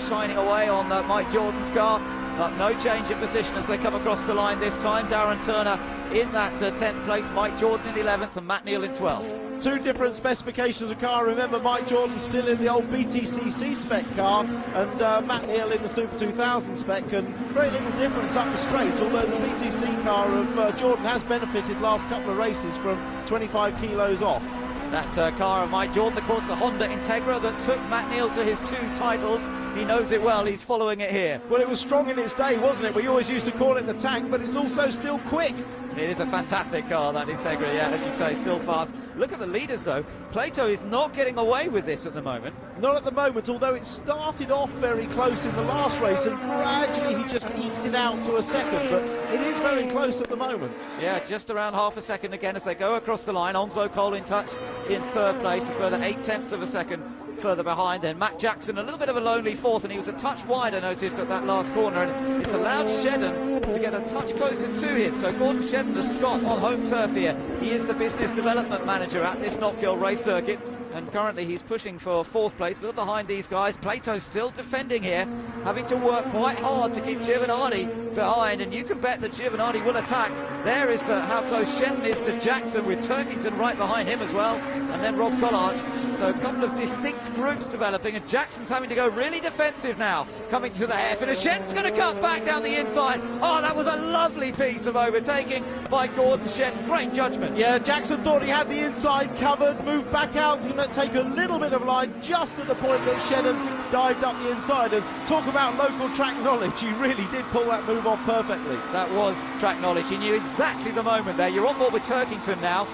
shining away on Mike Jordan's car. But no change in position as they come across the line this time. Darren Turner in that 10th place, Mike Jordan in 11th and Matt Neal in 12th. Two different specifications of car. Remember, Mike Jordan still in the old BTCC spec car, and Matt Neal in the Super 2000 spec, and very little difference up the straight, although the BTC car of Jordan has benefited last couple of races from 25 kilos off. That car of Mike Jordan, of course, the Honda Integra that took Matt Neal to his 2 titles. He knows it well, he's following it here. Well, it was strong in its day, wasn't it? We always used to call it the tank, but it's also still quick. It is a fantastic car, that Integra, yeah, as you say, still fast. Look at the leaders, though. Plato is not getting away with this at the moment. Not at the moment, although it started off very close in the last race, and gradually he just eked it out to a second, but it is very close at the moment. Yeah, just around half a second again as they go across the line. Onslow Cole in touch in 3rd place, a further 0.8 of a second further behind. Then Matt Jackson a little bit of a lonely 4th, and he was a touch wide, I noticed, at that last corner, and it's allowed Shedden to get a touch closer to him. So Gordon Shedden, the Scot, on home turf here. He is the business development manager at this Knockhill race circuit, and currently he's pushing for 4th place, a little behind these guys. Plato still defending here, having to work quite hard to keep Giovanardi behind, and you can bet that Giovanardi will attack. There is how close Shedden is to Jackson, with Turkington right behind him as well, and then Rob Collard. So a couple of distinct groups developing, and Jackson's having to go really defensive now, coming to the hairpin, and Shedden's going to cut back down the inside. Oh, that was a lovely piece of overtaking by Gordon Shedden. Great judgment. Yeah, Jackson thought he had the inside covered, moved back out, he might take a little bit of line just at the point that Shedden dived up the inside. And talk about local track knowledge, he really did pull that move off perfectly. That was track knowledge. He knew exactly the moment there. You're on board with Turkington now,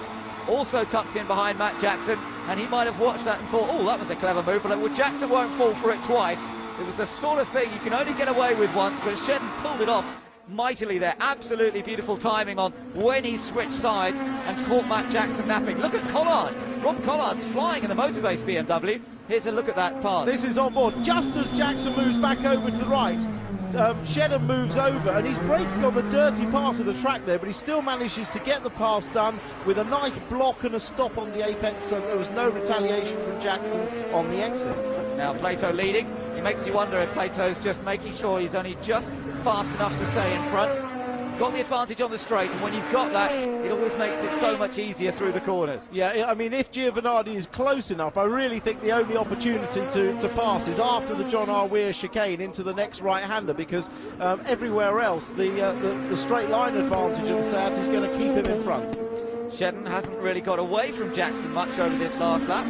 also tucked in behind Matt Jackson, and he might have watched that and thought, oh, that was a clever move, but well, Jackson won't fall for it twice. It was the sort of thing you can only get away with once, but Shedden pulled it off mightily there. Absolutely beautiful timing on when he switched sides and caught Matt Jackson napping. Look at Collard. Rob Collard's flying in the Motorbase BMW. Here's a look at that pass. This is on board. Just as Jackson moves back over to the right, Shedden moves over, and he's braking on the dirty part of the track there, but he still manages to get the pass done with a nice block and a stop on the apex, so there was no retaliation from Jackson on the exit. Now Plato leading. It makes you wonder if Plato's just making sure he's only just fast enough to stay in front. He's got the advantage on the straight, and when you've got that, it always makes it so much easier through the corners. Yeah, I mean, if Giovanardi is close enough, I really think the only opportunity to pass is after the John R. Weir chicane into the next right-hander, because everywhere else, the straight line advantage of the Seat is going to keep him in front. Shedden hasn't really got away from Jackson much over this last lap.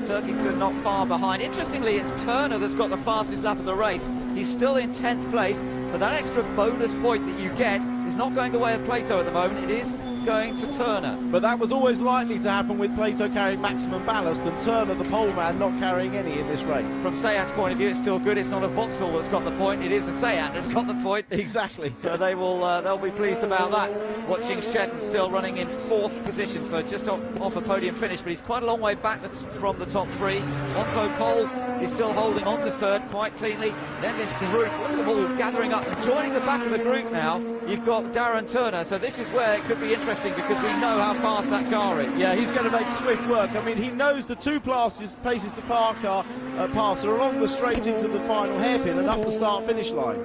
Turkington not far behind. Interestingly, it's Turner that's got the fastest lap of the race. He's still in 10th place, but that extra bonus point that you get is not going the way of Plato at the moment. It is going to Turner. But that was always likely to happen with Plato carrying maximum ballast and Turner, the pole man, not carrying any in this race. From Seat's point of view, it's still good. It's not a Vauxhall that's got the point. It is a Seat that's got the point. Exactly. So they'll be pleased about that. Watching Shedden still running in 4th position, so just off a podium finish, but he's quite a long way back from the top 3. Onslow Cole is still holding on to 3rd quite cleanly. Then this group, look at them all gathering up and joining the back of the group now. You've got Darren Turner, so this is where it could be interesting, because we know how fast that car is. Yeah, he's going to make swift work. I mean, he knows the 2 paces to car pass are along the straight into the final hairpin and up the start-finish line.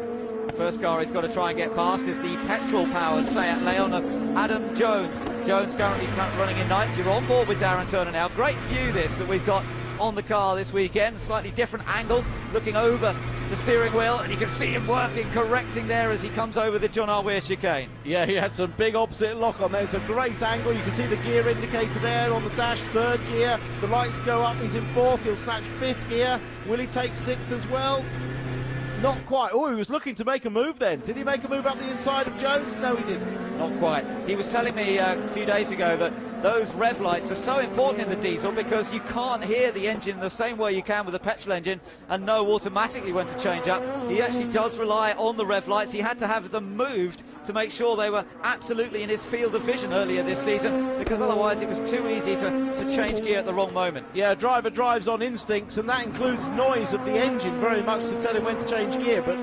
First car he's got to try and get past is the petrol-powered Seat Leon of Adam Jones. Jones currently running in 9th. You're on board with Darren Turner now. Great view this that we've got on the car this weekend. Slightly different angle, looking over the steering wheel, and you can see him working, correcting there as he comes over the John R. Weir chicane. Yeah, he had some big opposite lock on there. It's a great angle. You can see the gear indicator there on the dash, 3rd gear. The lights go up, he's in 4th. He'll snatch 5th gear. Will he take 6th as well? Not quite. Oh, he was looking to make a move then. Did he make a move up the inside of Jones? No, he didn't. Not quite. He was telling me a few days ago that those rev lights are so important in the diesel, because you can't hear the engine the same way you can with a petrol engine and know automatically when to change up. He actually does rely on the rev lights. He had to have them moved to make sure they were absolutely in his field of vision earlier this season, because otherwise it was too easy to change gear at the wrong moment. Yeah, driver drives on instincts, and that includes noise of the engine very much to tell him when to change gear, but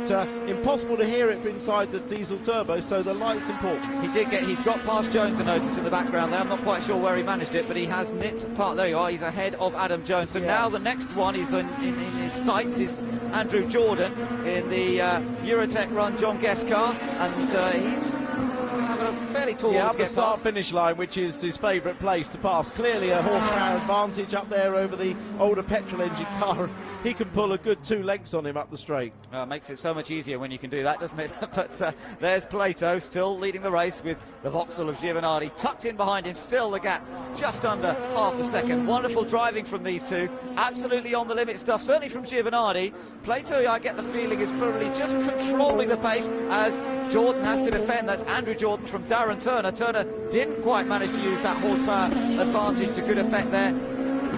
impossible to hear it from inside the diesel turbo, so the light's important. He's got past Jones, to notice in the background there. I'm not quite sure where he managed it, but he has nipped part. There you are, he's ahead of Adam Jones. So now the next one is in his sights is Andrew Jordan in the Eurotech run John Guest car, and he's having a fairly tall one up to the get start-finish line, which is his favourite place to pass. Clearly a horsepower advantage up there over the older petrol engine car. He can pull a good 2 lengths on him up the straight. Makes it so much easier when you can do that, doesn't it? But there's Plato still leading the race with the Vauxhall of Giovanardi tucked in behind him. Still the gap just under half a second. Wonderful driving from these two. Absolutely on the limit stuff, certainly from Giovanardi. Plato, I get the feeling, is probably just controlling the pace as Jordan has to defend. That's Andrew Jordan from Darren Turner. Turner didn't quite manage to use that horsepower advantage to good effect there.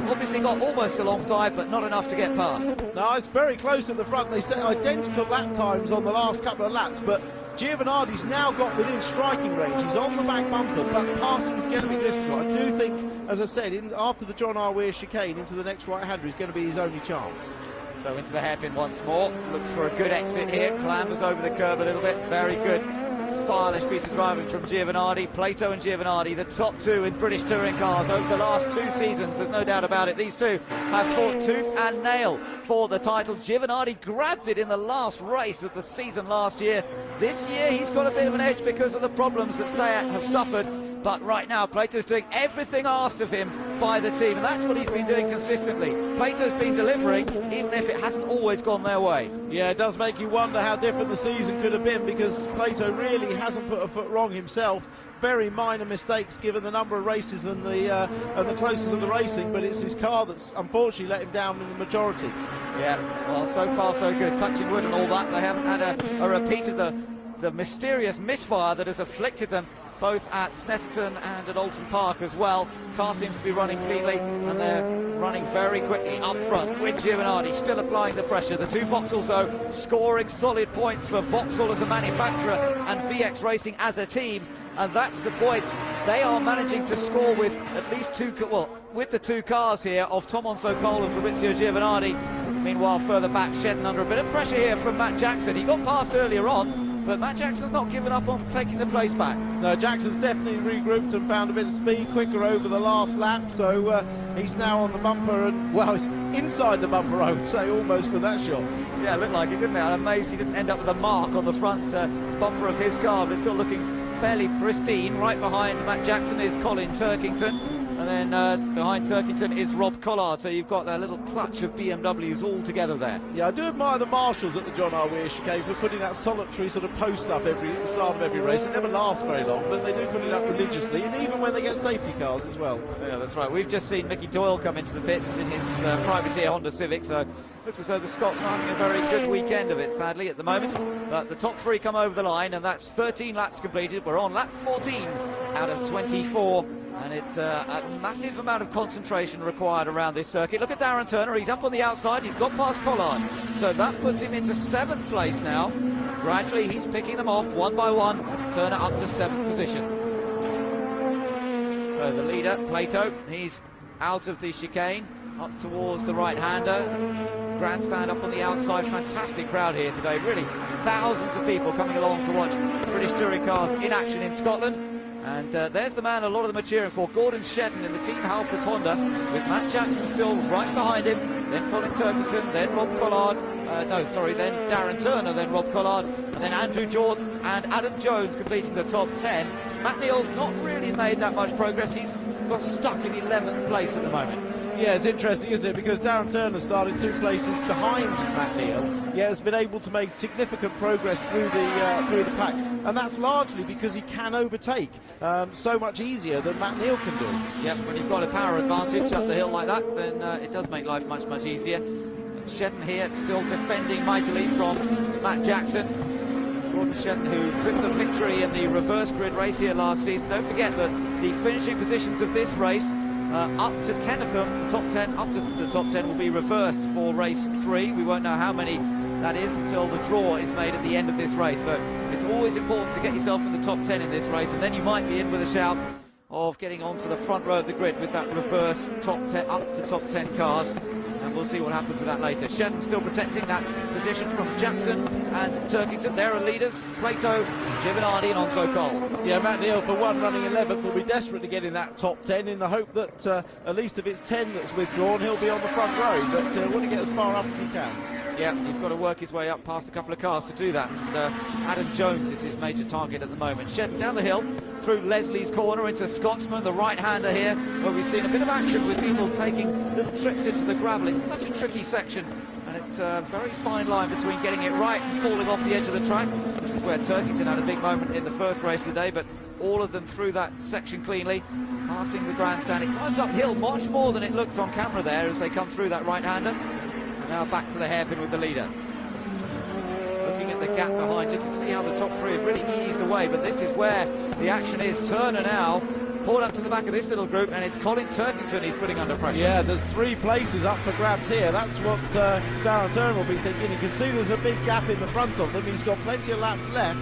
Obviously got almost alongside, but not enough to get past. No, it's very close in the front. They set identical lap times on the last couple of laps, but Giovanardi's now got within striking range. He's on the back bumper, but passing is going to be difficult. I do think, as I said, after the John R. Weir chicane into the next right-hander is going to be his only chance. So into the hairpin once more. Looks for a good exit here. Clambers over the curb a little bit. Very good. Stylish piece of driving from Giovanardi. Plato and Giovanardi, the top two in British touring cars over the last 2 seasons. There's no doubt about it. These two have fought tooth and nail for the title. Giovanardi grabbed it in the last race of the season last year. This year he's got a bit of an edge because of the problems that Seat have suffered. But right now, Plato's doing everything asked of him by the team, and that's what he's been doing consistently. Plato's been delivering, even if it hasn't always gone their way. Yeah, it does make you wonder how different the season could have been, because Plato really hasn't put a foot wrong himself. Very minor mistakes given the number of races and the closeness of the racing, but it's his car that's unfortunately let him down in the majority. Yeah, well, so far so good. Touching wood and all that, they haven't had a repeat of the mysterious misfire that has afflicted them both at Snetterton and at Alton Park as well. Car seems to be running cleanly, and they're running very quickly up front with Giovanardi still applying the pressure. The two Vauxhalls, though, scoring solid points for Vauxhall as a manufacturer and VX Racing as a team, and that's the point. They are managing to score with at least with the 2 cars here of Tom Onslow-Cole and Fabrizio Giovanardi. Meanwhile, further back, Shedden under a bit of pressure here from Matt Jackson. He got past earlier on, but Matt Jackson's not given up on taking the place back. No, Jackson's definitely regrouped and found a bit of speed quicker over the last lap, so he's now on the bumper, and, well, he's inside the bumper, I would say, almost for that shot. Yeah, it looked like it, didn't it? I'm amazed he didn't end up with a mark on the front bumper of his car, but it's still looking fairly pristine. Right behind Matt Jackson is Colin Turkington, and then behind Turkington is Rob Collard, so you've got a little clutch of BMWs all together there. Yeah, I do admire the marshals at the John R. Weir chicane for putting that solitary sort of post up at the start of every race. It never lasts very long, but they do put it up religiously, and even when they get safety cars as well. Yeah, that's right. We've just seen Mickey Doyle come into the pits in his privateer Honda Civic, so looks as though the Scots are having a very good weekend of it, sadly, at the moment. But the top 3 come over the line, and that's 13 laps completed. We're on lap 14 out of 24. And it's a massive amount of concentration required around this circuit. Look at Darren Turner, he's up on the outside, he's got past Collard. So that puts him into 7th place now. Gradually he's picking them off one by one. Turner up to 7th position. So the leader, Plato, he's out of the chicane, up towards the right-hander. Grandstand up on the outside, fantastic crowd here today. Really, thousands of people coming along to watch British touring cars in action in Scotland. And there's the man a lot of them are cheering for, Gordon Shedden in the Team Halfords Honda, with Matt Jackson still right behind him, then Colin Turkington, then Rob Collard, then Darren Turner, then Rob Collard, and then Andrew Jordan and Adam Jones completing the top 10. Matt Neal's not really made that much progress, he's got stuck in 11th place at the moment. Yeah, it's interesting, isn't it? Because Darren Turner started 2 places behind Matt Neal, yet has been able to make significant progress through the pack, and that's largely because he can overtake so much easier than Matt Neal can do. Yep, when you've got a power advantage up the hill like that, then it does make life much, much easier. Shedden here still defending mightily from Matt Jackson. Gordon Shedden, who took the victory in the reverse grid race here last season. Don't forget that the finishing positions of this race, up to 10 of them, top 10, up to the top 10 will be reversed for race 3. We won't know how many That is until the draw is made at the end of this race. So it's always important to get yourself in the top 10 in this race, and then you might be in with a shout of getting onto the front row of the grid with that reverse top 10 up to top 10 cars. And we'll see what happens with that later. Shedden still protecting that position from Jackson and Turkington. There are leaders, Plato, Giovanardi and Onslow Cole. Yeah, Matt Neal, for one, running 11th, will be desperate to get in that top 10 in the hope that at least if it's 10 that's withdrawn, he'll be on the front row. But want to get as far up as he can. Yeah, he's got to work his way up past a couple of cars to do that. And Adam Jones is his major target at the moment. Shedden down the hill through Leslie's corner into Scotsman, the right-hander here, where we've seen a bit of action with people taking little trips into the gravel. It's such a tricky section, and it's a very fine line between getting it right and falling off the edge of the track. This is where Turkington had a big moment in the first race of the day, but all of them through that section cleanly, passing the grandstand. It climbs uphill much more than it looks on camera there as they come through that right-hander. Now back to the hairpin with the leader. Looking at the gap behind, you can see how the top three have really eased away, but this is where the action is. Turner now caught up to the back of this little group, and it's Colin Turkington he's putting under pressure. Yeah, there's 3 places up for grabs here. That's what Darren Turner will be thinking. You can see there's a big gap in the front of them. He's got plenty of laps left,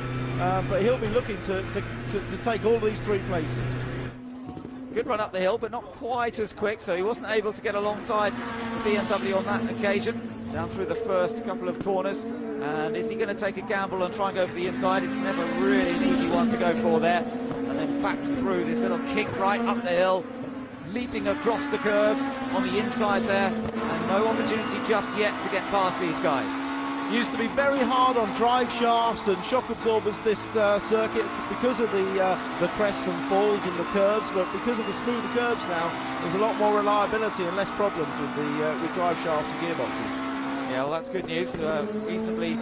but he'll be looking to take all these 3 places. Good run up the hill, but not quite as quick, so he wasn't able to get alongside the BMW on that occasion. Down through the first couple of corners, and is he going to take a gamble and try and go for the inside? It's never really an easy one to go for there. And then back through this little kick right up the hill, leaping across the curbs on the inside there, and no opportunity just yet to get past these guys. Used to be very hard on drive shafts and shock absorbers this circuit because of the crests and falls and the curves, but because of the smoother curves now, there's a lot more reliability and less problems with drive shafts and gearboxes. Yeah, well, that's good news. Reasonably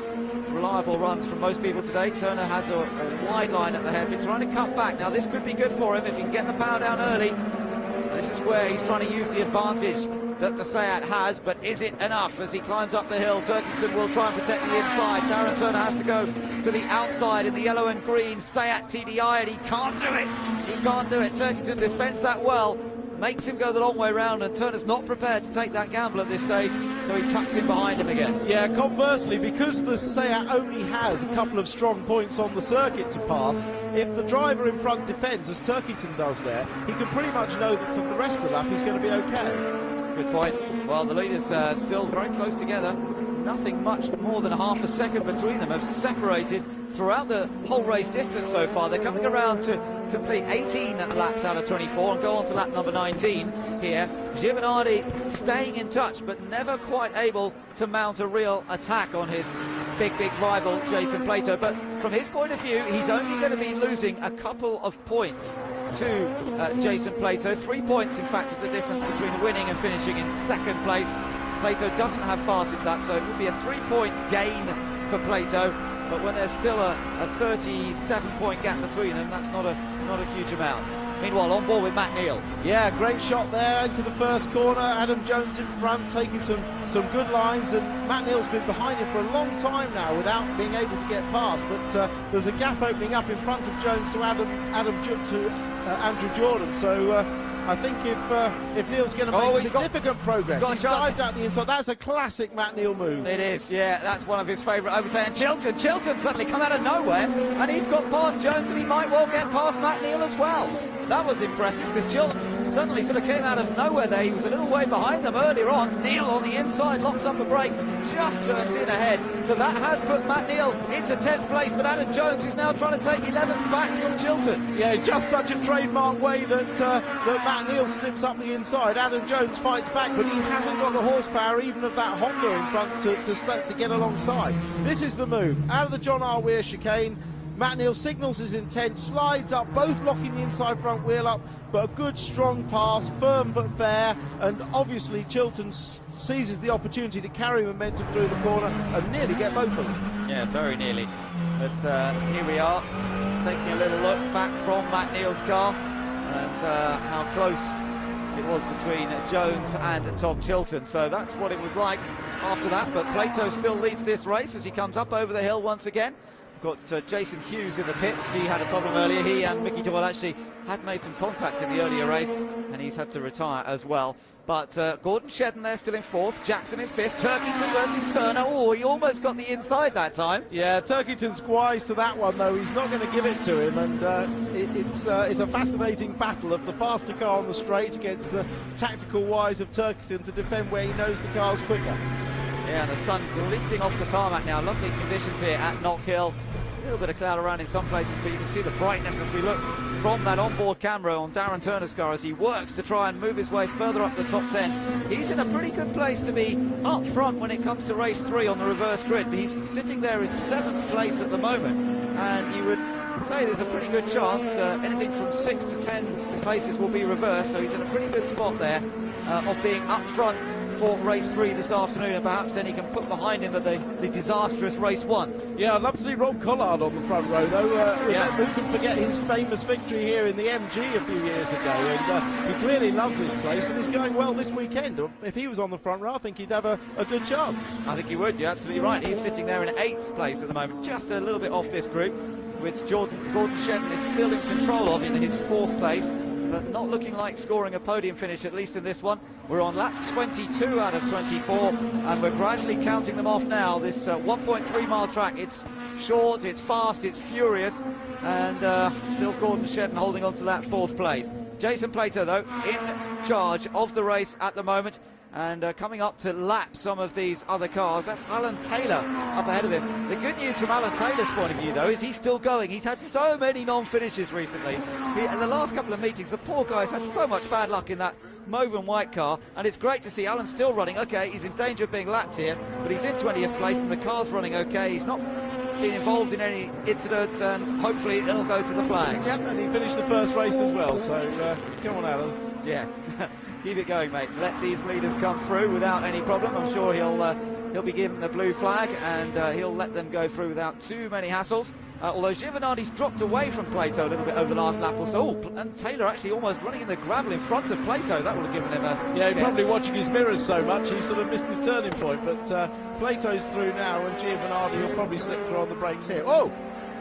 reliable runs from most people today. Turner has a wide line at the hairpin, trying to cut back. Now this could be good for him if he can get the power down early. This is where he's trying to use the advantage that the Seat has, but is it enough as he climbs up the hill? Turkington will try and protect the inside. Darren Turner has to go to the outside in the yellow and green Seat TDI, and he can't do it. He can't do it. Turkington defends that well, makes him go the long way round, and Turner's not prepared to take that gamble at this stage, so he tucks in behind him again. Yeah, conversely, because the Seat only has a couple of strong points on the circuit to pass, if the driver in front defends, as Turkington does there, he can pretty much know that for the rest of the lap he's going to be okay. Good point. Well, the leaders still very close together. Nothing much more than half a second between them, have separated throughout the whole race distance so far. They're coming around to complete 18 laps out of 24 and go on to lap number 19 here. Giovanardi staying in touch, but never quite able to mount a real attack on his big rival Jason Plato. But from his point of view, he's only going to be losing a couple of points to Jason Plato. 3 points, in fact, is the difference between winning and finishing in second place. Plato doesn't have fastest lap, so it would be a 3-point gain for Plato. But when there's still a 37-point gap between them, that's not a huge amount. Meanwhile, on board with Matt Neal. Yeah, great shot there into the first corner. Adam Jones in front, taking some good lines, and Matt Neal's been behind him for a long time now without being able to get past. But there's a gap opening up in front of Jones to Andrew Jordan. So I think if Neal's going to make significant progress, he's dived out the inside. That's a classic Matt Neal move. It is, yeah. That's one of his favourite overtakes. And Chilton suddenly come out of nowhere, and he's got past Jones, and he might well get past Matt Neal as well. That was impressive, because Chilton suddenly sort of came out of nowhere there. He was a little way behind them earlier on. Neal on the inside locks up a brake, just turns in ahead. So that has put Matt Neal into 10th place, but Adam Jones is now trying to take 11th back from Chilton. Yeah, just such a trademark way that Matt Neal slips up the inside. Adam Jones fights back, but he hasn't got the horsepower even of that Honda in front to get alongside. This is the move. Out of the John R. Weir chicane, Matt Neal signals his intent, slides up, both locking the inside front wheel up, but a good strong pass, firm but fair, and obviously Chilton seizes the opportunity to carry momentum through the corner and nearly get both of them. Yeah, very nearly. But here we are, taking a little look back from Matt Neal's car, and how close it was between Jones and Tom Chilton. So that's what it was like after that, but Plato still leads this race as he comes up over the hill once again. got Jason Hughes in the pits. He had a problem earlier. He and Mickey Doyle actually had made some contact in the earlier race, and he's had to retire as well. But Gordon Shedden there still in 4th, Jackson in 5th, Turkington versus Turner. Oh, he almost got the inside that time. Yeah, Turkington's wise to that one, though. He's not going to give it to him, and it's a fascinating battle of the faster car on the straight against the tactical wise of Turkington to defend where he knows the car's quicker. Yeah, and the sun glinting off the tarmac now. Lovely conditions here at Knockhill. A little bit of cloud around in some places, but you can see the brightness as we look from that onboard camera on Darren Turner's car as he works to try and move his way further up the top 10. He's in a pretty good place to be up front when it comes to race 3 on the reverse grid, but he's sitting there in 7th place at the moment, and you would say there's a pretty good chance anything from 6 to 10 places will be reversed, so he's in a pretty good spot there of being up front for race 3 this afternoon, and perhaps then he can put behind him at the disastrous race 1. Yeah, I'd love to see Rob Collard on the front row, though. Who can forget his famous victory here in the MG a few years ago, and he clearly loves this place, and he's going well this weekend. If he was on the front row, I think he'd have a good chance. I think he would, you're absolutely right. He's sitting there in 8th place at the moment, just a little bit off this group, which Gordon Shedden is still in control of in his 4th place, but not looking like scoring a podium finish, at least in this one. We're on lap 22 out of 24, and we're gradually counting them off now. This 1.3 mile track, it's short, it's fast, it's furious, and still Gordon Shedden holding on to that 4th place. Jason Plato, though, in charge of the race at the moment, and coming up to lap some of these other cars. That's Alan Taylor up ahead of him. The good news from Alan Taylor's point of view, though, is he's still going. He's had so many non-finishes recently. In the last couple of meetings, the poor guy's had so much bad luck in that mauve and white car, and it's great to see Alan still running. Okay, he's in danger of being lapped here, but he's in 20th place and the car's running okay. He's not been involved in any incidents, and hopefully it'll go to the flag. Yep, and he finished the first race as well, so come on, Alan. Yeah. Keep it going, mate. Let these leaders come through without any problem. I'm sure he'll be given the blue flag, and he'll let them go through without too many hassles. Although Giovanardi's dropped away from Plato a little bit over the last lap or so. Oh, and Taylor actually almost running in the gravel in front of Plato. That would have given him a... Yeah, he's probably watching his mirrors so much he sort of missed his turning point. But Plato's through now, and Giovanardi will probably slip through on the brakes here. Oh!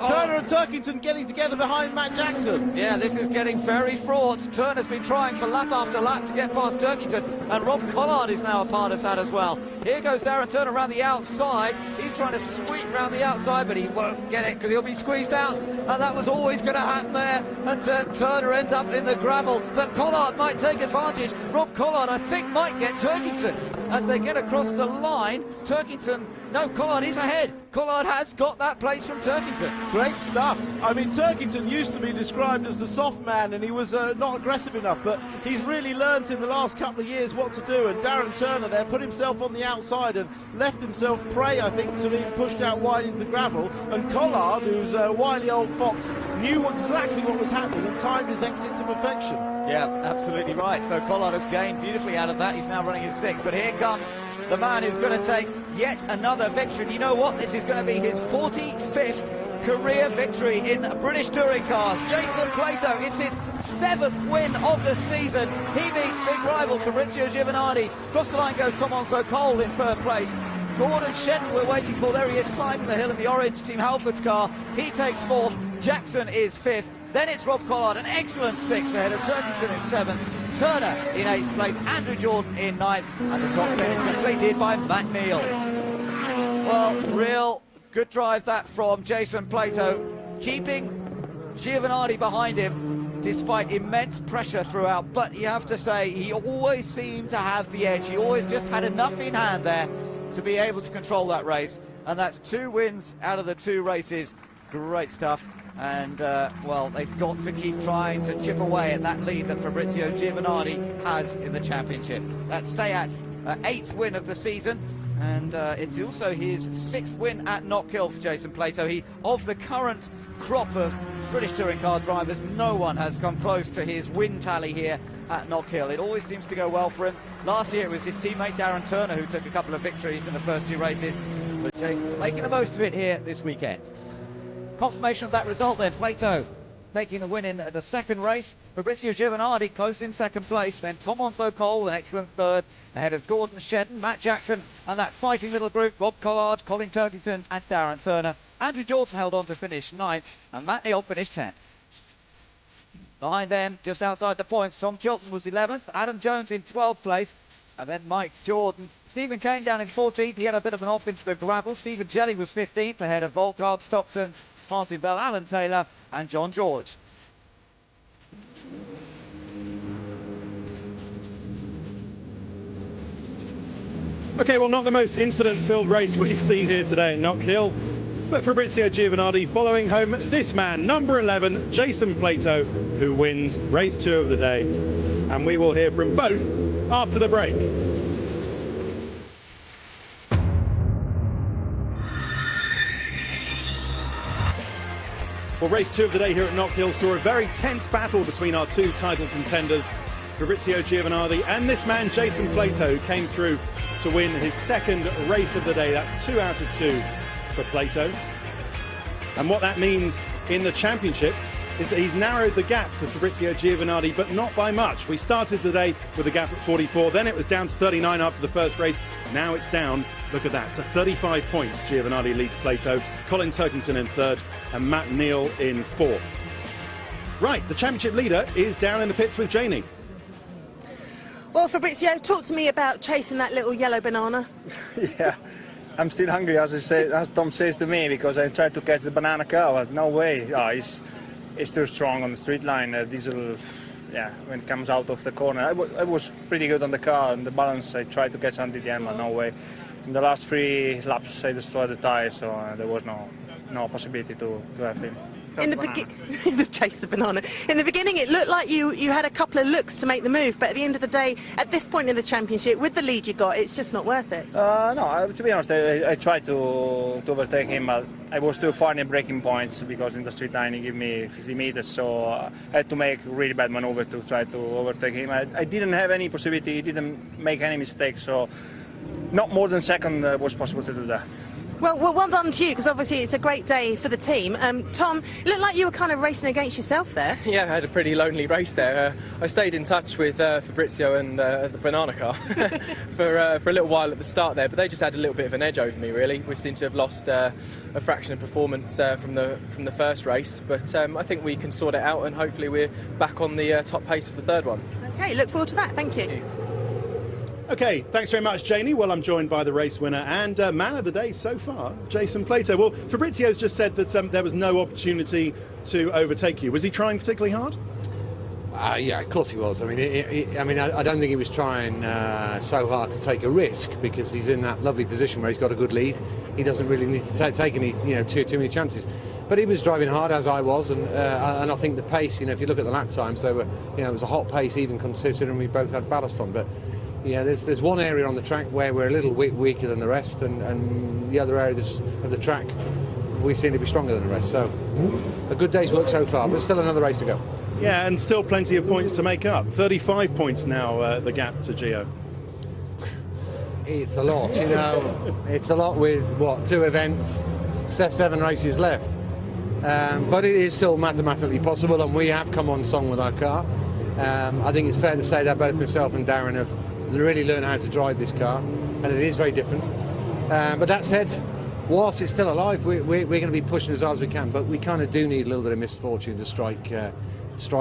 Turner and Turkington getting together behind Matt Jackson. Yeah, this is getting very fraught. Turner's been trying for lap after lap to get past Turkington, and Rob Collard is now a part of that as well. Here goes Darren Turner around the outside. He's trying to sweep around the outside, but he won't get it because he'll be squeezed out, and that was always going to happen there. And Turner ends up in the gravel, but Collard might take advantage. Rob Collard, I think, might get Turkington as they get across the line. Turkington, no, Collard is ahead. Collard has got that place from Turkington. Great stuff. I mean, Turkington used to be described as the soft man, and he was not aggressive enough, but he's really learnt in the last couple of years what to do, and Darren Turner there put himself on the outside and left himself prey, I think, to being pushed out wide into the gravel, and Collard, who's a wily old fox, knew exactly what was happening and timed his exit to perfection. Yeah, absolutely right. So Collard has gained beautifully out of that. He's now running his 6th, but here comes the man who's going to take yet another victory. And you know what? This is going to be his 45th career victory in British touring cars. Jason Plato, it's his 7th win of the season. He beats big rivals Fabrizio Giovanardi. Across the line goes Tom Onslow Cole in 3rd place. Gordon Shedden we're waiting for. There he is, climbing the hill in the orange Team Halford's car. He takes 4th. Jackson is 5th. Then it's Rob Collard, an excellent 6th ahead of Turkington in 7th. Turner in 8th place, Andrew Jordan in 9th, and the top 10 is completed by Matt Neal. Well, real good drive that from Jason Plato, keeping Giovanardi behind him despite immense pressure throughout, but you have to say he always seemed to have the edge. He always just had enough in hand there to be able to control that race, and that's 2 wins out of the 2 races. Great stuff. And, well, they've got to keep trying to chip away at that lead that Fabrizio Giovanardi has in the championship. That's Seat's 8th win of the season, and it's also his 6th win at Knockhill for Jason Plato. Of the current crop of British touring car drivers, no one has come close to his win tally here at Knockhill. It always seems to go well for him. Last year it was his teammate Darren Turner who took a couple of victories in the first 2 races, but Jason making the most of it here this weekend. Confirmation of that result then, Plato making the win in the 2nd race. Fabrizio Giovanardi close in 2nd place, then Tom Onslow Cole an excellent 3rd, ahead of Gordon Shedden, Matt Jackson, and that fighting little group, Rob Collard, Colin Turkington and Darren Turner. Andrew Jordan held on to finish 9th, and Matt Neal finished 10th. Behind them, just outside the points, Tom Chilton was 11th, Adam Jones in 12th place, and then Mike Jordan. Stephen Kane down in 14th, he had a bit of an off into the gravel. Stephen Jelly was 15th, ahead of Volkard, Stockton, Martin Bell, Alan Taylor, and John George. Okay, well, not the most incident-filled race we've seen here today at Knockhill, but Fabrizio Giovanardi following home this man, number 11, Jason Plato, who wins race 2 of the day. And we will hear from both after the break. Well, race 2 of the day here at Knockhill saw a very tense battle between our 2 title contenders, Fabrizio Giovanardi and this man, Jason Plato, came through to win his 2nd race of the day. That's 2 out of 2 for Plato. And what that means in the championship is that he's narrowed the gap to Fabrizio Giovanardi, but not by much. We started the day with a gap at 44, then it was down to 39 after the first race. Now it's down, look at that, to 35 points. Giovanardi leads Plato, Colin Turkington in 3rd, and Matt Neal in 4th. Right, the championship leader is down in the pits with Janie. Well, Fabrizio, talk to me about chasing that little yellow banana. Yeah, I'm still hungry, as Tom says to me, because I tried to catch the banana car, but no way. Oh, it's too strong on the straight line. Diesel, yeah, when it comes out of the corner. I was pretty good on the car, and the balance I tried to catch until the end, but no way. In the last 3 laps, I destroyed the tyre, so there was no possibility to have him. In the beginning, chase the banana. In the beginning, it looked like you had a couple of looks to make the move, but at the end of the day, at this point in the championship, with the lead you got, it's just not worth it. No, to be honest, I tried to overtake him, but I was too far in breaking points because in the straight line he gave me 50 meters, so I had to make a really bad maneuver to try to overtake him. I didn't have any possibility, he didn't make any mistakes, so not more than 2nd was possible to do that. Well, well done to you, because obviously it's a great day for the team. Tom, it looked like you were kind of racing against yourself there. Yeah, I had a pretty lonely race there. I stayed in touch with Fabrizio and the banana car for a little while at the start there, but they just had a little bit of an edge over me, really. We seem to have lost a fraction of performance from the first race, but I think we can sort it out, and hopefully we're back on the top pace for the 3rd one. OK, look forward to that. Thank you. Okay, thanks very much, Janie. Well, I'm joined by the race winner and man of the day so far, Jason Plato. Well, Fabrizio's just said that there was no opportunity to overtake you. Was he trying particularly hard? Yeah, of course he was. I mean, I don't think he was trying so hard to take a risk, because he's in that lovely position where he's got a good lead. He doesn't really need to take any, too many chances. But he was driving hard, as I was, and I think the pace, if you look at the lap times, they were, it was a hot pace, even considering we both had ballast on. But yeah, there's one area on the track where we're a little weaker than the rest, and the other areas of the track we seem to be stronger than the rest. So a good day's work so far, but still another race to go. Yeah, and still plenty of points to make up. 35 points now, the gap to Gio. It's a lot, It's a lot with, 2 events, 7 races left. But it is still mathematically possible, and we have come on song with our car. I think it's fair to say that both myself and Darren have really learned how to drive this car, and it is very different. But that said, whilst it's still alive, we're going to be pushing as hard as we can, but we kind of do need a little bit of misfortune to strike at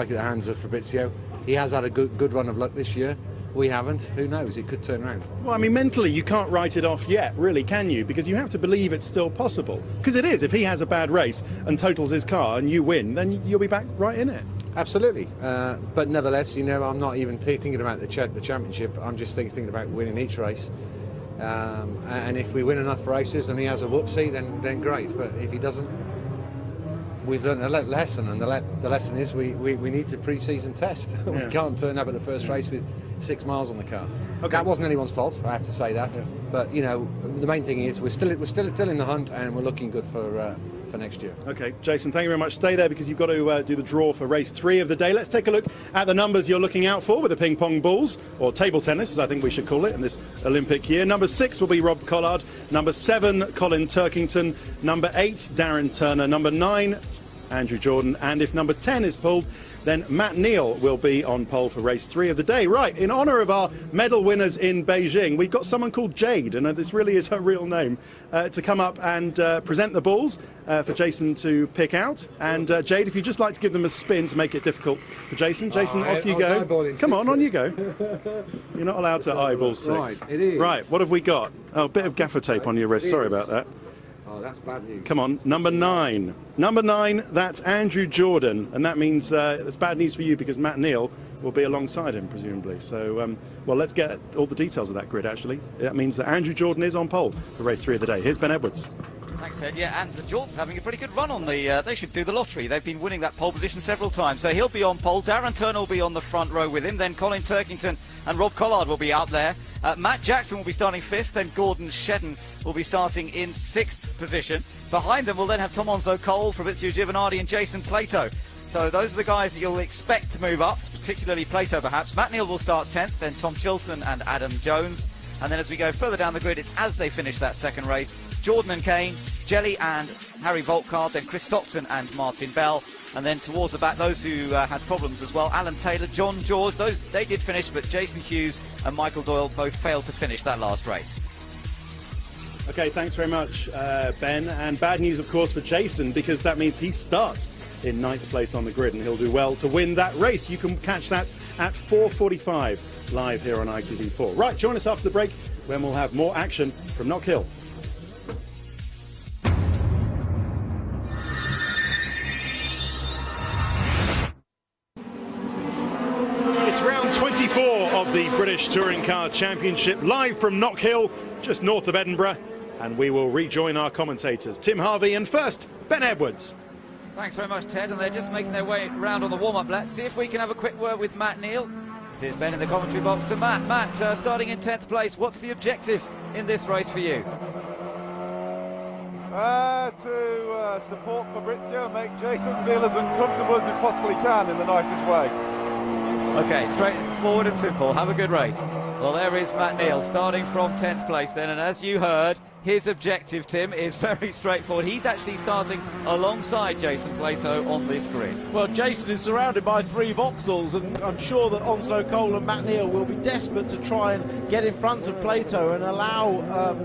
the hands of Fabrizio. He has had a good run of luck this year. We haven't. Who knows? It could turn around. Well, I mean, mentally, you can't write it off yet, really, can you? Because you have to believe it's still possible. Because it is. If he has a bad race and totals his car and you win, then you'll be back right in it. Absolutely. But nevertheless, I'm not even thinking about the championship. I'm just thinking about winning each race. And if we win enough races and he has a whoopsie, then great. But if he doesn't, we've learned a lesson, and the lesson is we need to pre-season test. Yeah. We can't turn up at the first race with 6 miles on the car. Okay. That wasn't anyone's fault, I have to say that. Yeah. But the main thing is we're still in the hunt, and we're looking good for next year. Okay, Jason, thank you very much. Stay there, because you've got to do the draw for race 3 of the day. Let's take a look at the numbers you're looking out for with the ping pong balls, or table tennis, as I think we should call it in this Olympic year. Number 6 will be Rob Collard. Number 7, Colin Turkington. Number 8, Darren Turner. Number 9, Andrew Jordan. And if number 10 is pulled, then Matt Neal will be on pole for race 3 of the day. Right, in honour of our medal winners in Beijing, we've got someone called Jade, and this really is her real name, to come up and present the balls for Jason to pick out. And Jade, if you'd just like to give them a spin to make it difficult for Jason. Jason, off you go. Come on you go. You're not allowed to eyeball 6. Right, it is. Right, what have we got? Oh, a bit of gaffer tape on your wrist. Sorry about that. Oh, that's bad news. Come on, number 9. Number 9, that's Andrew Jordan, and that means it's bad news for you because Matt Neal will be alongside him, presumably. So, well, let's get all the details of that grid, actually. That means that Andrew Jordan is on pole for race 3 of the day. Here's Ben Edwards. Thanks, Ted. Yeah, and Jordan's having a pretty good run on the... they should do the lottery. They've been winning that pole position several times. So he'll be on pole. Darren Turner will be on the front row with him. Then Colin Turkington and Rob Collard will be out there. Matt Jackson will be starting 5th. Then Gordon Shedden will be starting in 6th position. Behind them, we'll then have Tom Onslow-Cole, Fabrizio Giovanardi and Jason Plato. So those are the guys that you'll expect to move up, particularly Plato perhaps. Matt Neal will start 10th, then Tom Chilton and Adam Jones. And then as we go further down the grid, it's as they finish that second race, Jordan and Kane, Jelly and Harry Volkard, then Chris Stockton and Martin Bell. And then towards the back, those who had problems as well, Alan Taylor, John George, those they did finish, but Jason Hughes and Michael Doyle both failed to finish that last race. Okay, thanks very much, Ben. And bad news, of course, for Jason, because that means he starts in 9th place on the grid, and he'll do well to win that race. You can catch that at 4:45 live here on ITV4. Right, join us after the break when we'll have more action from Knockhill. It's round 24 of the British Touring Car Championship, live from Knockhill, just north of Edinburgh. And we will rejoin our commentators, Tim Harvey and first, Ben Edwards. Thanks very much, Ted, and they're just making their way round on the warm-up. Let's see if we can have a quick word with Matt Neal. This is Ben in the commentary box to Matt. Matt, starting in 10th place, what's the objective in this race for you? To support Fabrizio and make Jason feel as uncomfortable as he possibly can in the nicest way. Okay, straightforward and simple. Have a good race. Well, there is Matt Neal starting from 10th place then, and as you heard, his objective, Tim, is very straightforward. He's actually starting alongside Jason Plato on this grid. Well, Jason is surrounded by 3 Vauxhalls, and I'm sure that Onslow-Cole and Matt Neal will be desperate to try and get in front of Plato and allow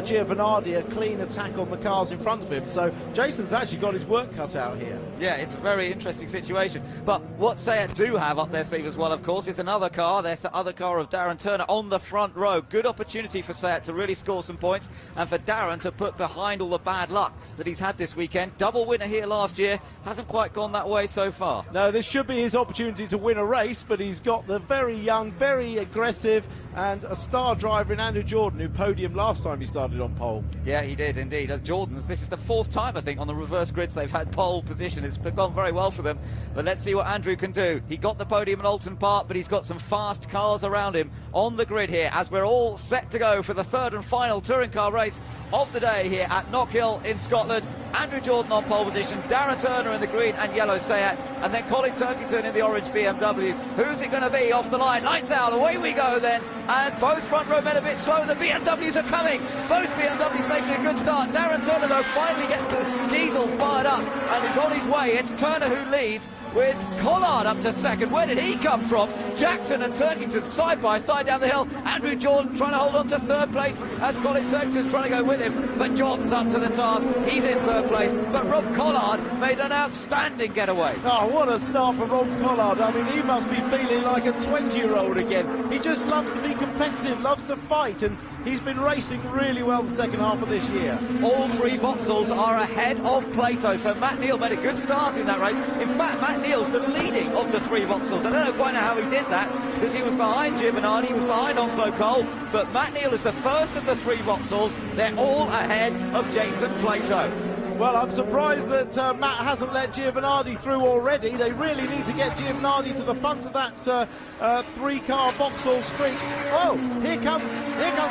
Giovanardi a clean attack on the cars in front of him. So Jason's actually got his work cut out here. Yeah, it's a very interesting situation. But what Seat do have up their sleeve as well, of course, is another car. There's the other car of Darren Turner on the front row. Good opportunity for Seat to really score some points, and for Darren to put behind all the bad luck that he's had this weekend. Double winner here last year, hasn't quite gone that way so far. No, this should be his opportunity to win a race, but he's got the very young, very aggressive and a star driver in Andrew Jordan, who podiumed last time he started on pole. Yeah, he did indeed. Jordan's, this is the 4th time, I think, on the reverse grids they've had pole position. It's gone very well for them, but let's see what Andrew can do. He got the podium at Alton Park, but he's got some fast cars around him on the grid here as we're all set to go for the 3rd and final touring car race of the day here at Knockhill in Scotland. Andrew Jordan on pole position, Darren Turner in the green and yellow Seat, and then Colin Turkington in the orange BMW. Who's it going to be off the line? Lights out, away we go then, and both front row men a bit slow. The BMWs are coming, both BMWs making a good start. Darren Turner though finally gets the diesel fired up and is on his way. It's Turner who leads, with Collard up to 2nd. Where did he come from? Jackson and Turkington side by side down the hill. Andrew Jordan trying to hold on to 3rd place as Colin Turkington's trying to go with him, but Jordan's up to the task. He's in 3rd place, but Rob Collard made an outstanding getaway. Oh, what a start from Rob Collard. I mean, he must be feeling like a 20-year-old again. He just loves to be competitive, loves to fight, and he's been racing really well the second half of this year. All 3 Vauxhalls are ahead of Plato, so Matt Neal made a good start in that race. In fact, Matt Neal's the leading of the 3 Vauxhalls. I don't know quite how he did that, because he was behind Giovanardi, he was behind Onslow-Cole, but Matt Neal is the first of the 3 Vauxhalls. They're all ahead of Jason Plato. Well, I'm surprised that Matt hasn't let Giovanardi through already. They really need to get Giovanardi to the front of that 3-car Vauxhall streak. Oh, here comes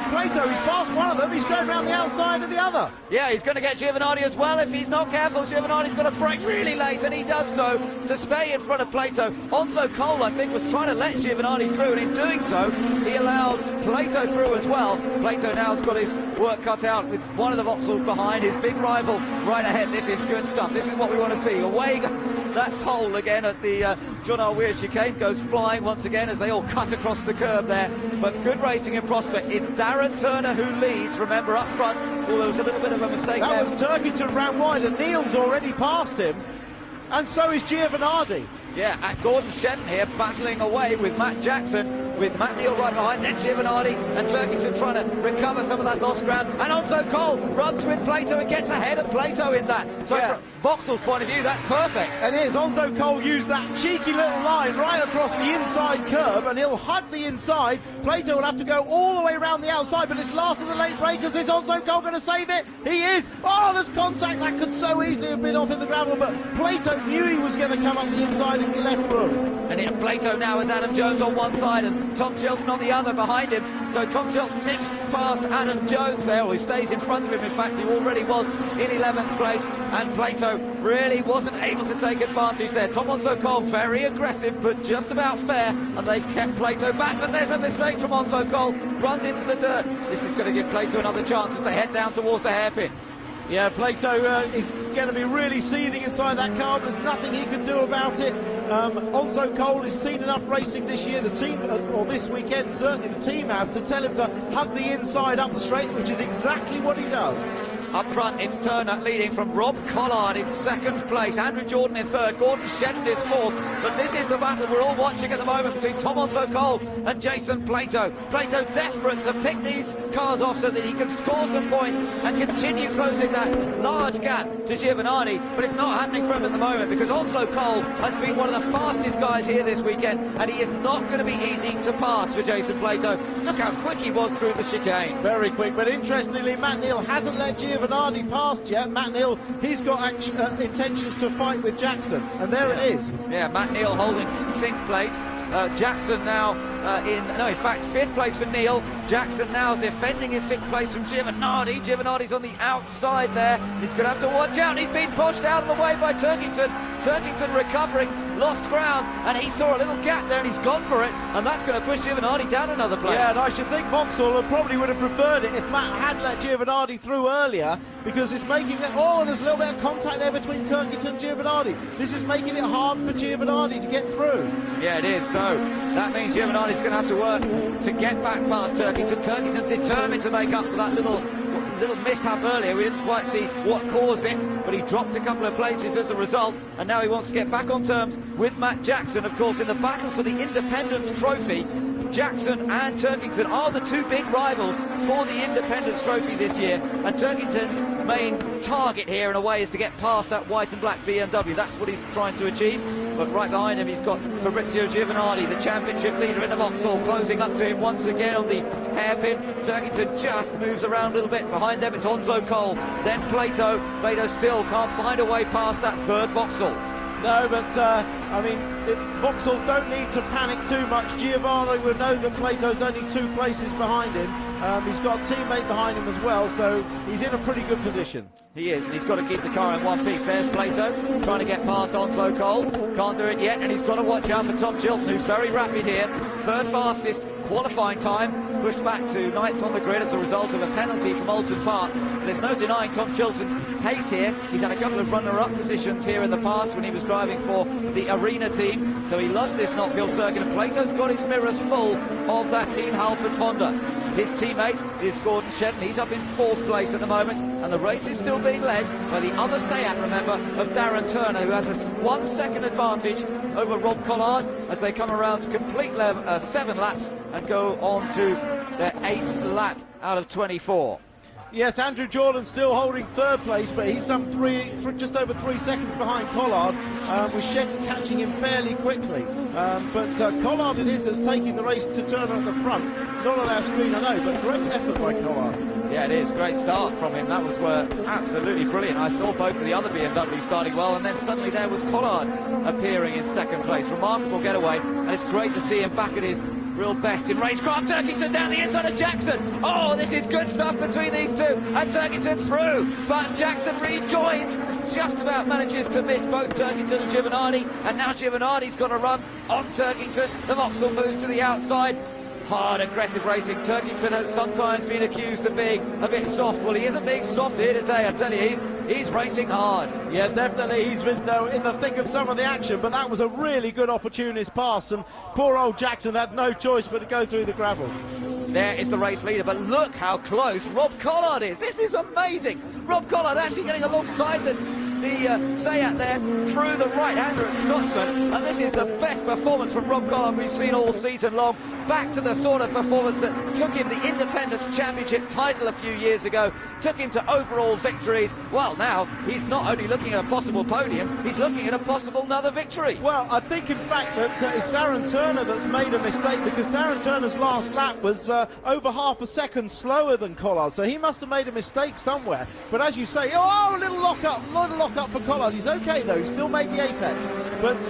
Plato. He's passed one of them. He's going around the outside of the other. Yeah, he's going to get Giovanardi as well. If he's not careful, Giovanardi's going to brake really late, and he does so to stay in front of Plato. Onslow-Cole, I think, was trying to let Giovanardi through, and in doing so, he allowed Plato through as well. Plato now has got his work cut out with one of the Vauxhalls behind, his big rival right ahead. This is good stuff. This is what we want to see. Away that pole again at the John R. Weir chicane goes flying once again as they all cut across the curb there. But good racing in prospect. It's Darren Turner who leads, remember, up front. Oh, there was a little bit of a mistake there. That was Turkington ran wide, and Neil's already passed him, and so is Giovanardi. Yeah, and Gordon Shenton here battling away with Matt Jackson, with Matt Neal right behind, then Giovanardi and Turkington trying to recover some of that lost ground. And Onzo Cole rubs with Plato and gets ahead of Plato in that. So yeah, from Vauxhall's point of view, that's perfect. It is. Onzo Cole used that cheeky little line right across the inside curb, and he'll hug the inside. Plato will have to go all the way around the outside, but it's last of the late breakers. Is Onzo Cole going to save it? He is. Oh, there's contact. That could so easily have been off in the gravel, but Plato knew he was going to come up the inside if he left room. And here Plato now has Adam Jones on one side and Tom Chilton on the other behind him. So Tom Chilton nips past Adam Jones there, or he stays in front of him. In fact, he already was in 11th place, and Plato really wasn't able to take advantage there. Tom Onzo Cole very aggressive, but just about fair, and they've kept Plato back. But there's a mistake from Onzo Cole, runs into the dirt. This is going to give Plato another chance as they head down towards the hairpin. Yeah, Plato is going to be really seething inside that car. There's nothing he can do about it. Onzo Cole has seen enough racing this year, the team, or this weekend, certainly the team have, to tell him to hug the inside up the straight, which is exactly what he does. Up front, it's Turner leading from Rob Collard in second place, Andrew Jordan in third, Gordon Shenton is fourth. But this is the battle we're all watching at the moment between Tom Onzo Cole and Jason Plato. Plato desperate to pick these cars off so that he can score some points and continue closing that large gap to Giovanardi. But it's not happening for him at the moment because Onzo Cole has been one of the fastest guys here this weekend, and he is not going to be easy to pass for Jason Plato. Look how quick he was through the chicane. Very quick, but interestingly, Matt Neal hasn't let Giovanardi past yet. Matt Neal, he's got intentions to fight with Jackson, and there it is. Yeah, Matt Neal holding 6th place. Jackson now in fact 5th place for Neal. Jackson now defending his 6th place from Giovanardi. Giovanardi's on the outside there. He's going to have to watch out. He's been pushed out of the way by Turkington. Turkington recovering, lost ground, and he saw a little gap there and he's gone for it, and that's going to push Giovanardi down another place. Yeah, and I should think Vauxhall probably would have preferred it if Matt had let Giovanardi through earlier, because it's making it, there's a little bit of contact there between Turkington and Giovanardi. This is making it hard for Giovanardi to get through. Yeah, it is. So that means Giovanardi's going to have to work to get back past Turkington. Turkington determined to make up for that little mishap earlier. We didn't quite see what caused it, but he dropped a couple of places as a result, and now he wants to get back on terms with Matt Jackson. Of course, in the battle for the Independence Trophy, Jackson and Turkington are the two big rivals for the Independence Trophy this year, and Turkington's main target here in a way is to get past that white and black BMW. That's what he's trying to achieve. But right behind him he's got Fabrizio Giovanardi, the championship leader in the Vauxhall, closing up to him once again on the hairpin. Turkington just moves around a little bit. Behind them it's Onzo Cole, then Plato. Plato still can't find a way past that third Vauxhall. No, but Vauxhall don't need to panic too much. Giovanni will know that Plato's only 2 places behind him. He's got a teammate behind him as well, so he's in a pretty good position. He is, and he's got to keep the car in one piece. There's Plato trying to get past Onzo Cole. Can't do it yet, and he's got to watch out for Tom Chilton, who's very rapid here. 3rd fastest qualifying time, pushed back to 9th on the grid as a result of a penalty from Alton Park. There's no denying Tom Chilton's pace here. He's had a couple of runner-up positions here in the past when he was driving for the Arena team, so he loves this Knockhill circuit, and Plato's got his mirrors full of that Team Halfords Honda. His teammate is Gordon Shenton. He's up in 4th place at the moment, and the race is still being led by the other Seat, remember, of Darren Turner, who has a 1 second advantage over Rob Collard as they come around to complete 7 laps and go on to their 8th lap out of 24. Yes, Andrew Jordan still holding 3rd place, but he's just over 3 seconds behind Collard, with Shenton catching him fairly quickly. But Collard it is that's taking the race to Turner at the front. Not on our screen, I know, but great effort by Collard. Yeah, it is. Great start from him. That was absolutely brilliant. I saw both of the other BMWs starting well, and then suddenly there was Collard appearing in 2nd place. Remarkable getaway, and it's great to see him back at his real best in racecraft. Turkington down the inside of Jackson. Oh, this is good stuff between these two, and Turkington's through, but Jackson rejoins, just about manages to miss both Turkington and Giovanardi, and now Giovanardi's got a run on Turkington. The Vauxhall moves to the outside. Hard, aggressive racing. Turkington has sometimes been accused of being a bit soft. Well, he isn't being soft here today, I tell you. He's racing hard. Yeah, definitely. He's been in the thick of some of the action, but that was a really good opportunist pass, and poor old Jackson had no choice but to go through the gravel. There is the race leader, but look how close Rob Collard is. This is amazing. Rob Collard actually getting alongside the Seat there through the right-hander at Scotsman, and this is the best performance from Rob Collard we've seen all season long. Back to the sort of performance that took him the Independence Championship title a few years ago, took him to overall victories. Well, now he's not only looking at a possible podium, he's looking at a possible another victory. Well, I think in fact that it's Darren Turner that's made a mistake, because Darren Turner's last lap was over half a second slower than Collard, so he must have made a mistake somewhere. But as you say, a little lock up for Collard. He's okay though, he still made the apex. But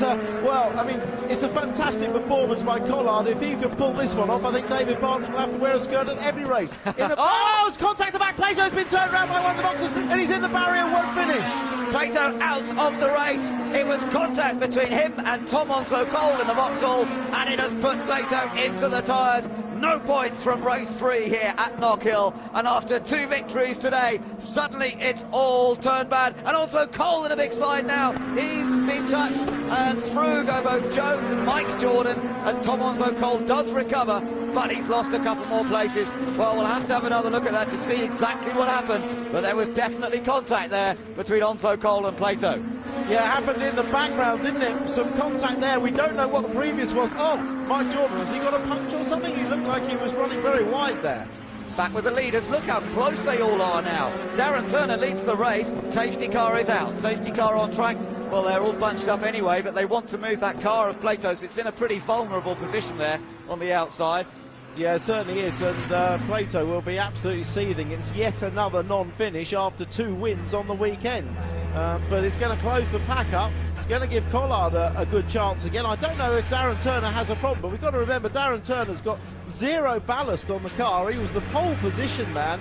well, I mean, it's a fantastic performance by Collard. If he can pull this one off, I think David Barnes will have to wear a skirt at every race. Oh, it's contact the back. Plato's been turned around by one of the boxers, and he's in the barrier, won't finish. Plato out of the race. It was contact between him and Tom Onslow Cole in the Vauxhall, and it has put Plato into the tyres. No points from race 3 here at Knockhill, and after 2 victories today, suddenly it's all turned bad. And also Cole in a big slide now. He's been touched, and through go both Jones and Mike Jordan as Tom Onslow Cole does recover, but he's lost a couple more places. Well, we'll have to have another look at that to see exactly what happened, but there was definitely contact there between Onslow Cole and Plato. Yeah, it happened in the background, didn't it? Some contact there. We don't know what the previous was. Oh, Mike Jordan, has he got a punch or something? He looked like he was running very wide there. Back with the leaders. Look how close they all are now. Darren Turner leads the race. Safety car is out. Safety car on track. Well, they're all bunched up anyway, but they want to move that car of Plato's. It's in a pretty vulnerable position there on the outside. Yeah, it certainly is, and Plato will be absolutely seething. It's yet another non-finish after 2 wins on the weekend. But it's going to close the pack up. It's going to give Collard a good chance again. I don't know if Darren Turner has a problem, but we've got to remember Darren Turner's got 0 ballast on the car. He was the pole position man.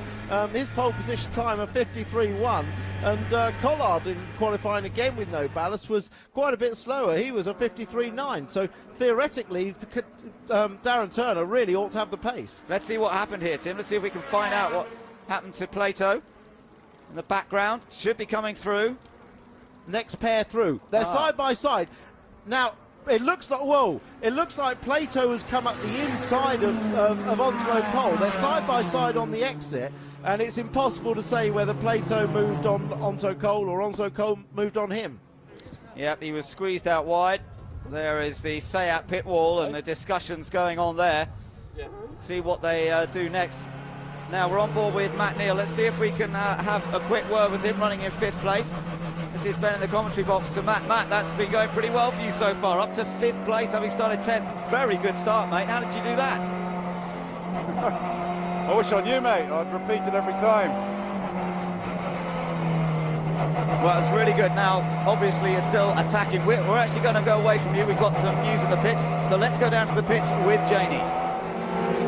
His pole position time of 53.1, and Collard in qualifying again with no ballast was quite a bit slower. He was a 53.9, so theoretically Darren Turner really ought to have the pace. Let's see what happened here, Tim. Let's see if we can find out what happened to Plato. In the background, should be coming through. Next pair through. They're side by side. Now, it looks like, whoa, it looks like Plato has come up the inside of Onslow Cole. They're side by side on the exit, and it's impossible to say whether Plato moved on Onslow Cole or Onslow Cole moved on him. Yep, he was squeezed out wide. There is the Seat pit wall and the discussions going on there. See what they do next. Now we're on board with Matt Neal. Let's see if we can have a quick word with him, running in 5th place. This is Ben in the commentary box to Matt. Matt, that's been going pretty well for you so far, up to 5th place, having started 10th. Very good start, mate. How did you do that? I wish I knew, mate. I'd repeat it every time. Well, it's really good. Now, obviously, you're still attacking. We're actually going to go away from you. We've got some news in the pits, so let's go down to the pits with Janie.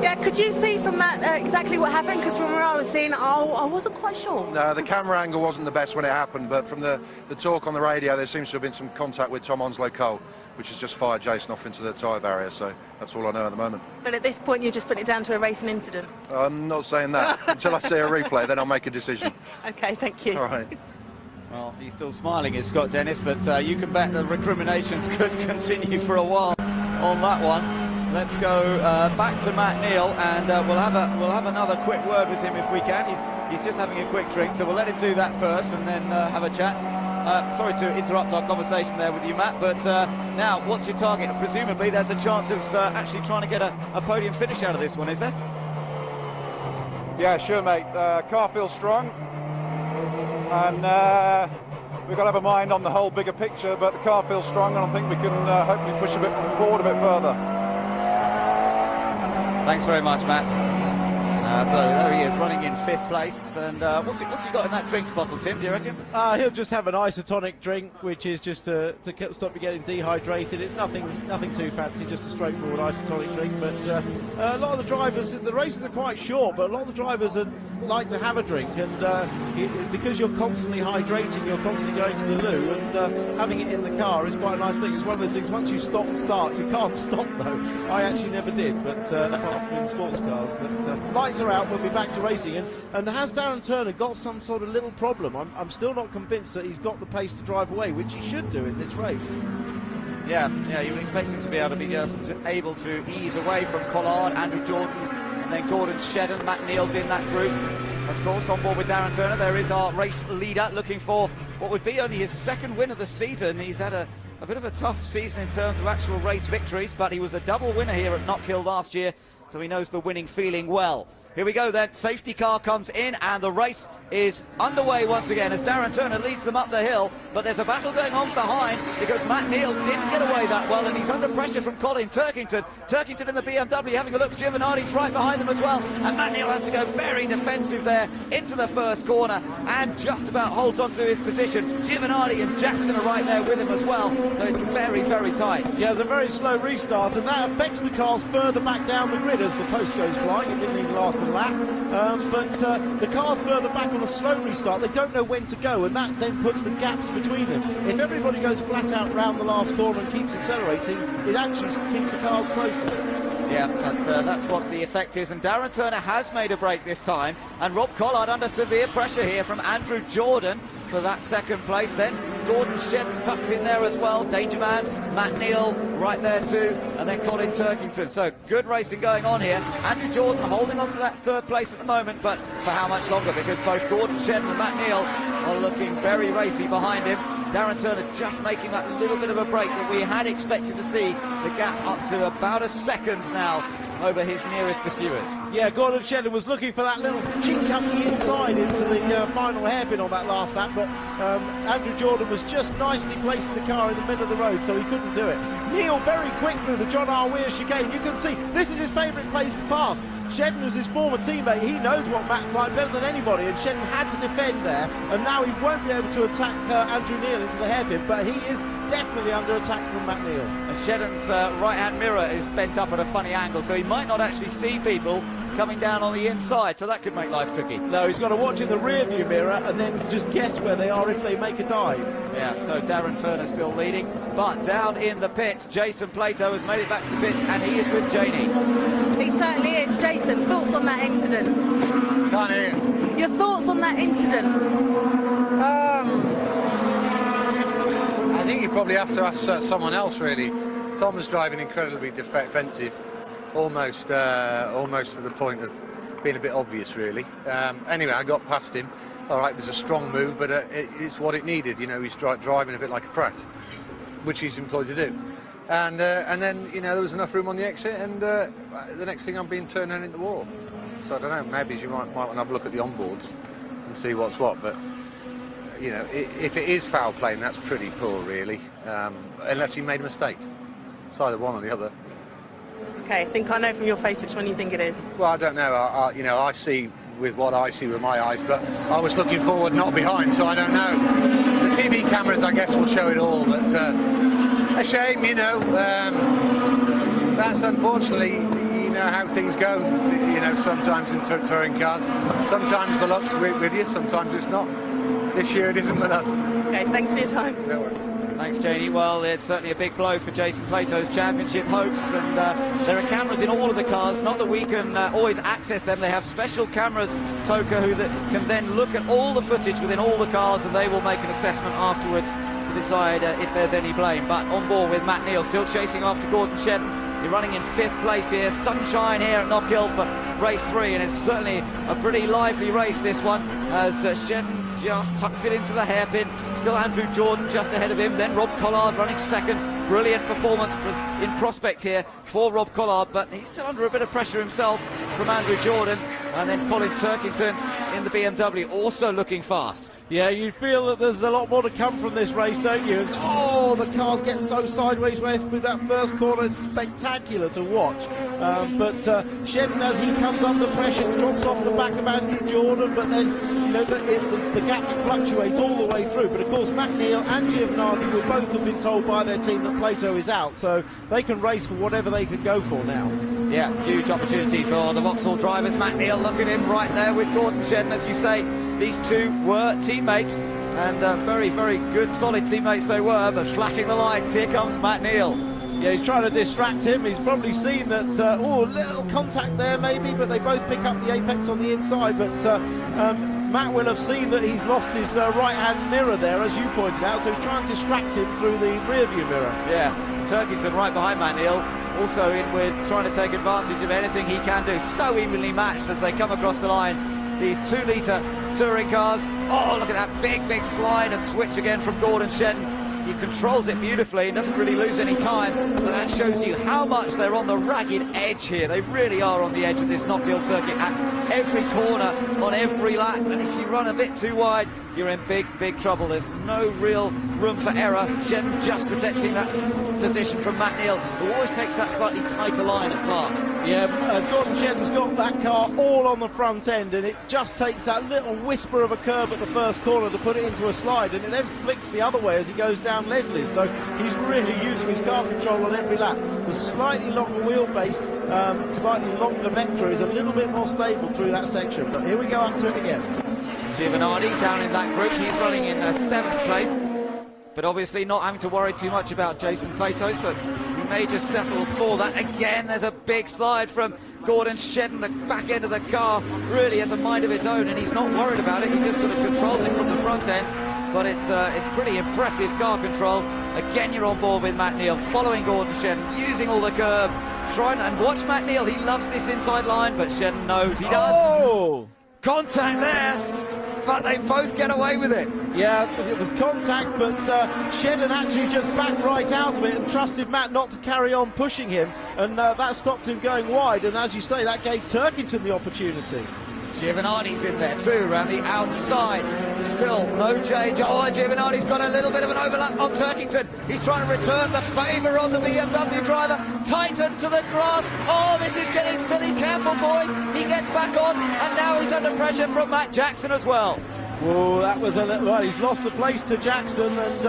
Yeah, could you see from that exactly what happened? Because from where I was seeing, I wasn't quite sure. No, the camera angle wasn't the best when it happened, but from the talk on the radio, there seems to have been some contact with Tom Onslow Cole, which has just fired Jason off into the tyre barrier, so that's all I know at the moment. But at this point, you're just putting it down to a racing incident. I'm not saying that. Until I see a replay, then I'll make a decision. OK, thank you. All right. Well, he's still smiling, is Scott Dennis, but you can bet the recriminations could continue for a while on that one. Let's go back to Matt Neal, and we'll have another quick word with him if we can. He's just having a quick drink, so we'll let him do that first and then have a chat. Sorry to interrupt our conversation there with you, Matt, but now what's your target? Presumably there's a chance of actually trying to get a podium finish out of this one, is there? Yeah, sure, mate. Car feels strong, and we've got to have a mind on the whole bigger picture, but the car feels strong, and I think we can hopefully push a bit forward a bit further. Thanks very much, Matt. So there he is, running in 5th place. And what's he got in that drinks bottle, Tim, do you reckon? He'll just have an isotonic drink, which is just to stop you getting dehydrated. It's nothing too fancy, just a straightforward isotonic drink. But a lot of the drivers, the races are quite short, but a lot of the drivers are like to have a drink, and because you're constantly hydrating, you're constantly going to the loo, and having it in the car is quite a nice thing. It's one of those things, once you stop and start, you can't stop though. I actually never did, but apart from in sports cars. But lights are out, we'll be back to racing, and has Darren Turner got some sort of little problem? I'm still not convinced that he's got the pace to drive away, which he should do in this race. Yeah, you would expect him to be able to be just able to ease away from Collard, Andrew Jordan, and then Gordon Shedden. Matt Neal's in that group. Of course, on board with Darren Turner, there is our race leader looking for what would be only his second win of the season. He's had a bit of a tough season in terms of actual race victories, but he was a double winner here at Knockhill last year, so he knows the winning feeling well. Here we go then, safety car comes in and the race is underway once again as Darren Turner leads them up the hill, but there's a battle going on behind because Matt Neal didn't get away that well and he's under pressure from Colin Turkington. Turkington in the BMW having a look, Giovanardi's right behind them as well, and Matt Neal has to go very defensive there into the first corner and just about holds on to his position. Giovanardi and Jackson are right there with him as well, so it's very, very tight. Yeah, it's a very slow restart and that affects the cars further back down the grid as the post goes flying. It didn't even last a lap, but the cars further back on a slow restart, they don't know when to go, and that then puts the gaps between them. If everybody goes flat out round the last corner and keeps accelerating, it actually keeps the cars closer. Yeah, but that's what the effect is, and Darren Turner has made a break this time, and Rob Collard under severe pressure here from Andrew Jordan for that second place. Then Gordon Shedden tucked in there as well, Danger Man, Matt Neal right there too, and then Colin Turkington. So good racing going on here. Andrew Jordan holding on to that third place at the moment, but for how much longer? Because both Gordon Shedden and Matt Neal are looking very racy behind him. Darren Turner just making that little bit of a break that we had expected to see, the gap up to about a second now over his nearest pursuers. Yeah, Gordon Shedden was looking for that little chink up the inside into the final hairpin on that last lap, but Andrew Jordan was just nicely placing the car in the middle of the road, so he couldn't do it. Neal very quick through the John R. Weir chicane. You can see this is his favourite place to pass. Shedden was his former teammate. He knows what Matt's like better than anybody, and Shedden had to defend there, and now he won't be able to attack Andrew Neal into the hairpin, but he is definitely under attack from Matt Neal. And Shedden's right-hand mirror is bent up at a funny angle, so he might not actually see people coming down on the inside, so that could make life tricky. No, he's got to watch in the rear-view mirror and then just guess where they are if they make a dive. Yeah, so Darren Turner still leading, but down in the pits, Jason Plato has made it back to the pits, and he is with Janie. He certainly is. Jason, thoughts on that incident? Can't hear. Your thoughts on that incident? I think you probably have to ask someone else, really. Tom was driving incredibly defensive, almost to the point of being a bit obvious, really. Anyway, I got past him. All right, it was a strong move, but it's what it needed. You know, he's driving a bit like a prat, which he's employed to do. And then, you know, there was enough room on the exit, and the next thing I'm being turned into the wall. So I don't know, maybe you might want to have a look at the onboards and see what's what, but you know, if it is foul play, that's pretty poor, really, unless he made a mistake. It's either one or the other. Okay, I think I know from your face which one you think it is. Well, I don't know. You know, I see with what I see with my eyes, but I was looking forward, not behind, so I don't know. The TV cameras, I guess, will show it all, but a shame, you know. That's unfortunately, you know how things go, you know, sometimes in touring cars. Sometimes the luck's with you, sometimes it's not. This year it isn't with us. Okay, thanks for your time. No worries. Thanks, Janie. Well, it's certainly a big blow for Jason Plato's championship hopes, and there are cameras in all of the cars. Not that we can always access them. They have special cameras, Toka, who can then look at all the footage within all the cars, and they will make an assessment afterwards to decide if there's any blame. But on board with Matt Neal, still chasing after Gordon Shedden. You're running in 5th place here. Sunshine here at Knockhill for race 3, and it's certainly a pretty lively race, this one, as Shedden just tucks it into the hairpin. Still Andrew Jordan just ahead of him, then Rob Collard running second. Brilliant performance in prospect here for Rob Collard, but he's still under a bit of pressure himself from Andrew Jordan. And then Colin Turkington in the BMW also looking fast. Yeah, you feel that there's a lot more to come from this race, don't you? Oh, the cars get so sideways with that first corner. It's spectacular to watch. But Shedden, as he comes under pressure, drops off the back of Andrew Jordan, but then you know, the gaps fluctuate all the way through. But of course, McNeil and Giovanardi will both have been told by their team that Plato is out, so they can race for whatever they can go for now. Yeah, huge opportunity for the Vauxhall drivers. McNeil, look at him right there with Gordon Shedden. As you say, these two were teammates, and very, very good, solid teammates they were, but flashing the lights, here comes McNeil. Yeah, he's trying to distract him. He's probably seen that, little contact there maybe, but they both pick up the apex on the inside. But Matt will have seen that he's lost his right-hand mirror there, as you pointed out, so he's trying to distract him through the rear-view mirror. Yeah, Turkington right behind McNeil, also in with trying to take advantage of anything he can do. So evenly matched as they come across the line, these 2-litre touring cars. Oh, look at that big, big slide and twitch again from Gordon Shedden. He controls it beautifully and doesn't really lose any time, but that shows you how much they're on the ragged edge here. They really are on the edge of this Knockhill circuit at every corner, on every lap, and if you run a bit too wide, you're in big, big trouble. There's no real room for error. Shedden just protecting that position from McNeil, who always takes that slightly tighter line at Clark. Yeah, Gordon Shedden's got that car all on the front end, and it just takes that little whisper of a curb at the first corner to put it into a slide, and it then flicks the other way as he goes down Leslie's. So he's really using his car control on every lap. The slightly longer wheelbase, slightly longer Vectra is a little bit more stable through that section, but here we go up to it again. Giovanardi's down in that group. He's running in 7th place, but obviously not having to worry too much about Jason Plato, so he may just settle for that. Again, there's a big slide from Gordon Shedden. The back end of the car really has a mind of its own, and he's not worried about it. He just sort of controls it from the front end, but it's pretty impressive car control. Again, you're on board with McNeil, following Gordon Shedden, using all the curb, trying, and watch McNeil. He loves this inside line, but Shedden knows he does. Oh! Contact there, but they both get away with it. Yeah, it was contact, but Shedden actually just backed right out of it and trusted Matt not to carry on pushing him, and that stopped him going wide, and as you say, that gave Turkington the opportunity. Giovanardi's in there too, around the outside. Still no change. Oh, Giovanardi's got a little bit of an overlap on Turkington. He's trying to return the favour on the BMW driver. Tighten to the grass. Oh, this is getting silly. Careful, boys. He gets back on, and now he's under pressure from Matt Jackson as well. Whoa, that was a little... Well, he's lost the place to Jackson, and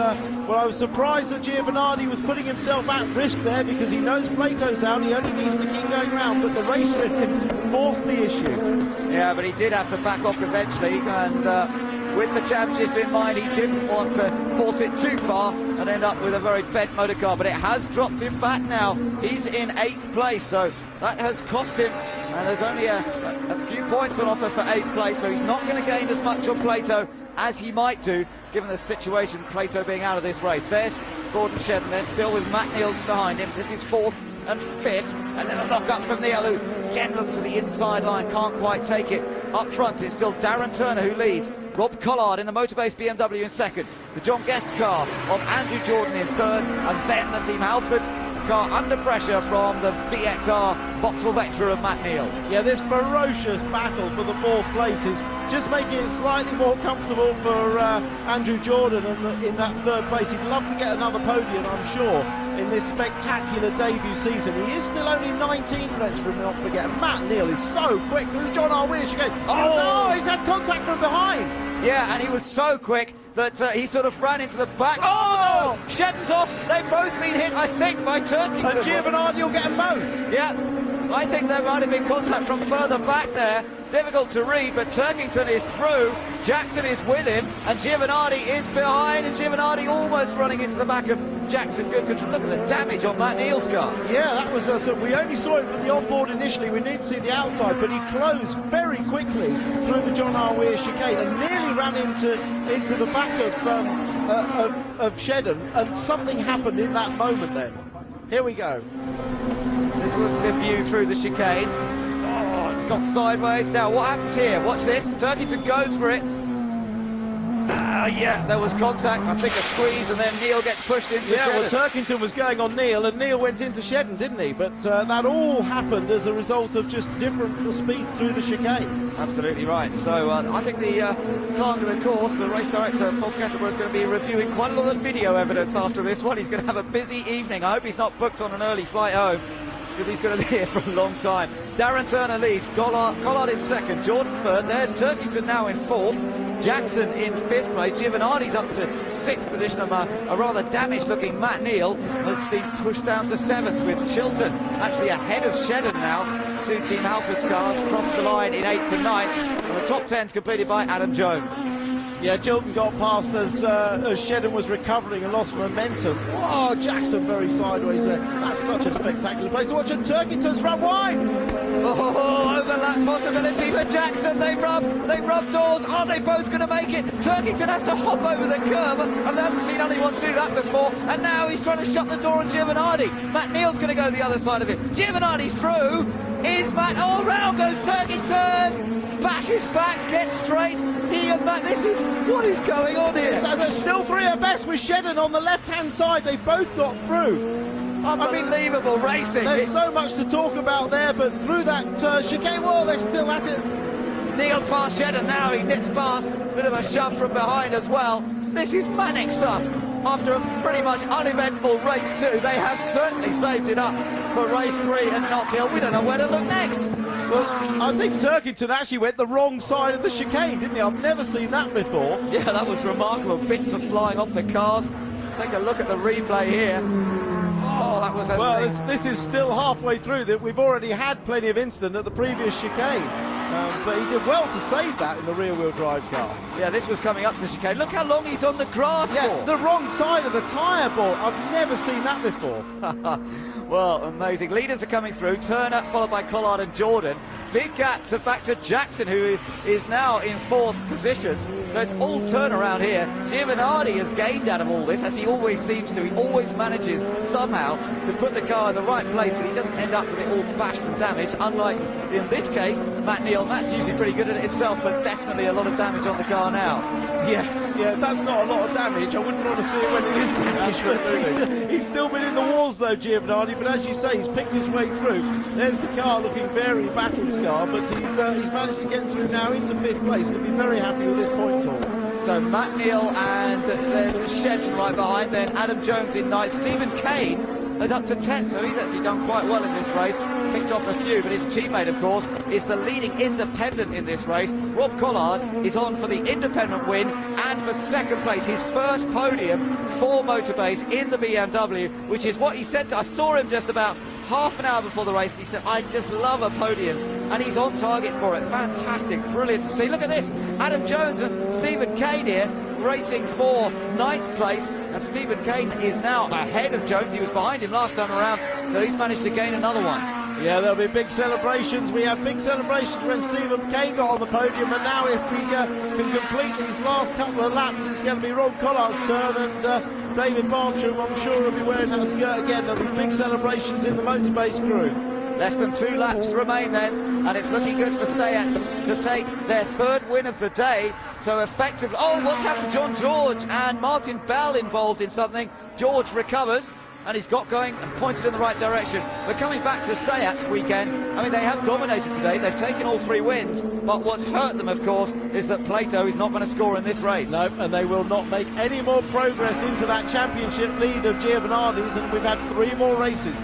well, I was surprised that Giovanardi was putting himself at risk there, because he knows Plato's out. He only needs to keep going round, but the racer can force the issue. Yeah, but he did have to back off eventually, and with the championship in mind, he didn't want to force it too far and end up with a very bent motor car, but it has dropped him back now. He's in 8th place, so that has cost him, and there's only a few points on offer for 8th place, so he's not going to gain as much on Plato as he might do, given the situation, Plato being out of this race. There's Gordon Shedden then, still with McNeil behind him. This is 4th and 5th, and then a knock-up from Neil, who again looks for the inside line, can't quite take it. Up front, it's still Darren Turner who leads. Rob Collard in the Motorbase BMW in 2nd. The John Guest car of Andrew Jordan in 3rd, and then the Team Halford car under pressure from the VXR Vauxhall Vectra of McNeil. Yeah, this ferocious battle for the 4th place is just making it slightly more comfortable for Andrew Jordan in that 3rd place. He'd love to get another podium, I'm sure, in this spectacular debut season. He is still only 19, let's not forget. Matt Neal is so quick through the John R. Weir chicane. Oh, he's had contact from behind. Yeah, and he was so quick that he sort of ran into the back. Oh! Shedden's off. They've both been hit, I think, by Turkington. And Giovanardi will get them both. Yeah, I think there might have been contact from further back there. Difficult to read, but Turkington is through. Jackson is with him, and Giovanardi is behind, and Giovanardi almost running into the back of Jackson. Good control. Look at the damage on Matt Neal's car. Yeah, that was we only saw it from the onboard initially. We need to see the outside, but he closed very quickly through the John R. Weir chicane and nearly ran into the back of Shedden, and something happened in that moment then. Here we go. This was the view through the chicane. Oh, got sideways. Now, what happens here? Watch this. Turkington goes for it. Yeah, there was contact. I think a squeeze, and then Neil gets pushed into Shedden. Well, Turkington was going on Neil, and Neil went into Shedden, didn't he? But that all happened as a result of just different speed through the chicane. Absolutely right. So I think the clerk of the course, the race director, Bob Kettleborough, is going to be reviewing quite a lot of video evidence after this one. He's going to have a busy evening. I hope he's not booked on an early flight home. because he's going to be here for a long time. Darren Turner leads, Collard in second, Jordan third, there's Turkington now in fourth, Jackson in fifth place, Giovanardi's up to sixth position, a rather damaged looking Matt Neal has been pushed down to seventh, with Chilton actually ahead of Shedden now. Two Team Halford's cars crossed the line in 8th and 9th, and the top 10's completed by Adam Jones. Yeah, Chilton got past as Shedden was recovering and lost momentum. Oh, Jackson very sideways there. That's such a spectacular place to watch, and Turkington's run wide. Oh, overlap possibility for Jackson. They rub doors. Are they both going to make it? Turkington has to hop over the curb. I haven't seen anyone do that before. And now he's trying to shut the door on Giovanardi. Matt Neal's going to go the other side of him. Giovanardi's through. Is Matt? Oh, round goes Turkington. Bashes back, gets straight. He and Matt, what is going on here? So there's still three abreast with Shedden on the left-hand side. They both got through. Unbelievable racing. There's so much to talk about there, but through that chicane, well, they're still at it. Neal's past Shedden now. He nips past. Bit of a shove from behind as well. This is manic stuff. After a pretty much uneventful race 2, they have certainly saved it up for race 3 at Knockhill. We don't know where to look next. Well, I think Turkington actually went the wrong side of the chicane, didn't he? I've never seen that before. Yeah, that was remarkable. Bits are flying off the cars. Take a look at the replay here. Oh, that was... Well, this is still halfway through. That we've already had plenty of incident at the previous chicane. But he did well to save that in the rear-wheel drive car. Yeah, this was coming up to the chicane. Look how long he's on the grass for. The wrong side of the tyre ball. I've never seen that before. Well, amazing. Leaders are coming through. Turner followed by Collard and Jordan. Big gap back to Jackson, who is now in 4th position. So it's all turnaround here. Giovanardi has gained out of all this, as he always seems to. He always manages somehow to put the car in the right place, and he doesn't end up with it all bashed and damaged. Unlike in this case, Matt Neal. Matt's usually pretty good at it himself, but definitely a lot of damage on the car now. Yeah, that's not a lot of damage. I wouldn't want to see it when it is damage. He's still been in the walls though, Giovanardi, but as you say, he's picked his way through. There's the car looking very battle-scarred, but he's managed to get through now into 5th place. He'll be very happy with this points haul. So Matt Neal, and there's Shedden right behind, then Adam Jones in 9th. Stephen Kane is up to 10th, so he's actually done quite well in this race. Picked off a few, but his teammate, of course, is the leading independent in this race. Rob Collard is on for the independent win and for 2nd place, his first podium for Motorbase in the BMW, which is what he said. I saw him just about half an hour before the race. He said, I just love a podium, and he's on target for it. Fantastic, brilliant to see. Look at this, Adam Jones and Stephen Kane here racing for 9th place, and Stephen Kane is now ahead of Jones. He was behind him last time around, so he's managed to gain another one. Yeah, there'll be big celebrations. We have big celebrations when Stephen Kane got on the podium, and now if we can complete these last couple of laps, it's going to be Rob Collard's turn, and David Bartram, I'm sure, will be wearing that skirt again. There'll be big celebrations in the Motorbase crew. Less than 2 laps remain then, and it's looking good for Sayat to take their 3rd win of the day. So effectively, oh, what's happened? John George and Martin Bell involved in something. George recovers, and he's got going and pointed in the right direction. We're coming back to Sayat's weekend. I mean, they have dominated today. They've taken all 3 wins, but what's hurt them, of course, is that Plato is not going to score in this race. No, and they will not make any more progress into that championship lead of Giovanardi's, and we've had 3 more races.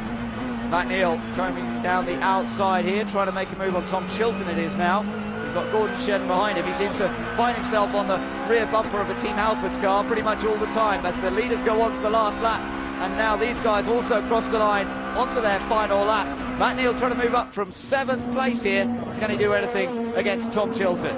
Matt Neal coming down the outside here, trying to make a move on Tom Chilton it is now. He's got Gordon Shedden behind him. He seems to find himself on the rear bumper of a Team Halford's car pretty much all the time as the leaders go on to the last lap. And now these guys also cross the line onto their final lap. Matt Neal trying to move up from 7th place here. Can he do anything against Tom Chilton?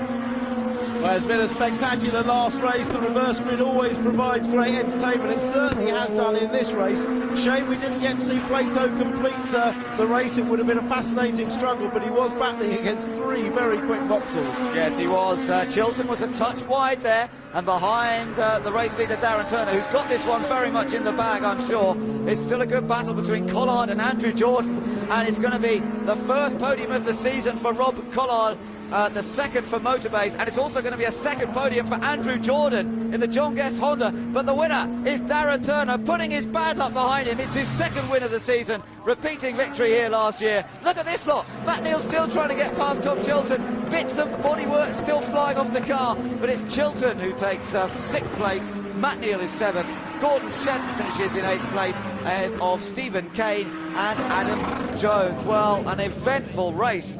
Well, it's been a spectacular last race. The reverse grid always provides great entertainment. It certainly has done in this race. Shame we didn't get to see Plato complete the race. It would have been a fascinating struggle, but he was battling against 3 very quick Vauxhalls. Yes, he was. Chilton was a touch wide there, and behind the race leader Darren Turner, who's got this one very much in the bag, I'm sure. It's still a good battle between Collard and Andrew Jordan, and it's going to be the first podium of the season for Rob Collard. The 2nd for Motorbase, and it's also going to be a 2nd podium for Andrew Jordan in the John Guest Honda. But the winner is Darren Turner, putting his bad luck behind him. It's his 2nd win of the season, repeating victory here last year. Look at this lot. Matt Neal still trying to get past Tom Chilton. Bits of bodywork still flying off the car, but it's Chilton who takes 6th place. Matt Neal is 7th. Gordon Shedden finishes in 8th place ahead of Stephen Kane and Adam Jones. Well, an eventful race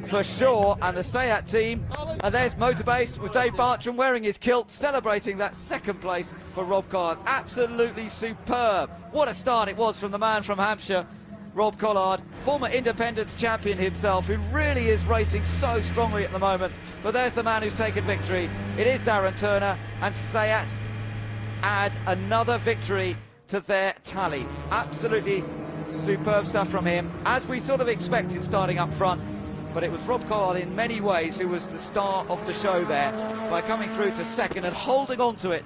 for sure, and the SEAT team, and there's Motorbase with Dave Bartram wearing his kilt, celebrating that 2nd place for Rob Collard. Absolutely superb. What a start it was from the man from Hampshire, Rob Collard, former Independence champion himself, who really is racing so strongly at the moment. But there's the man who's taken victory. It is Darren Turner, and SEAT add another victory to their tally. Absolutely superb stuff from him, as we sort of expected starting up front. But it was Rob Collard in many ways who was the star of the show there, by coming through to 2nd and holding on to it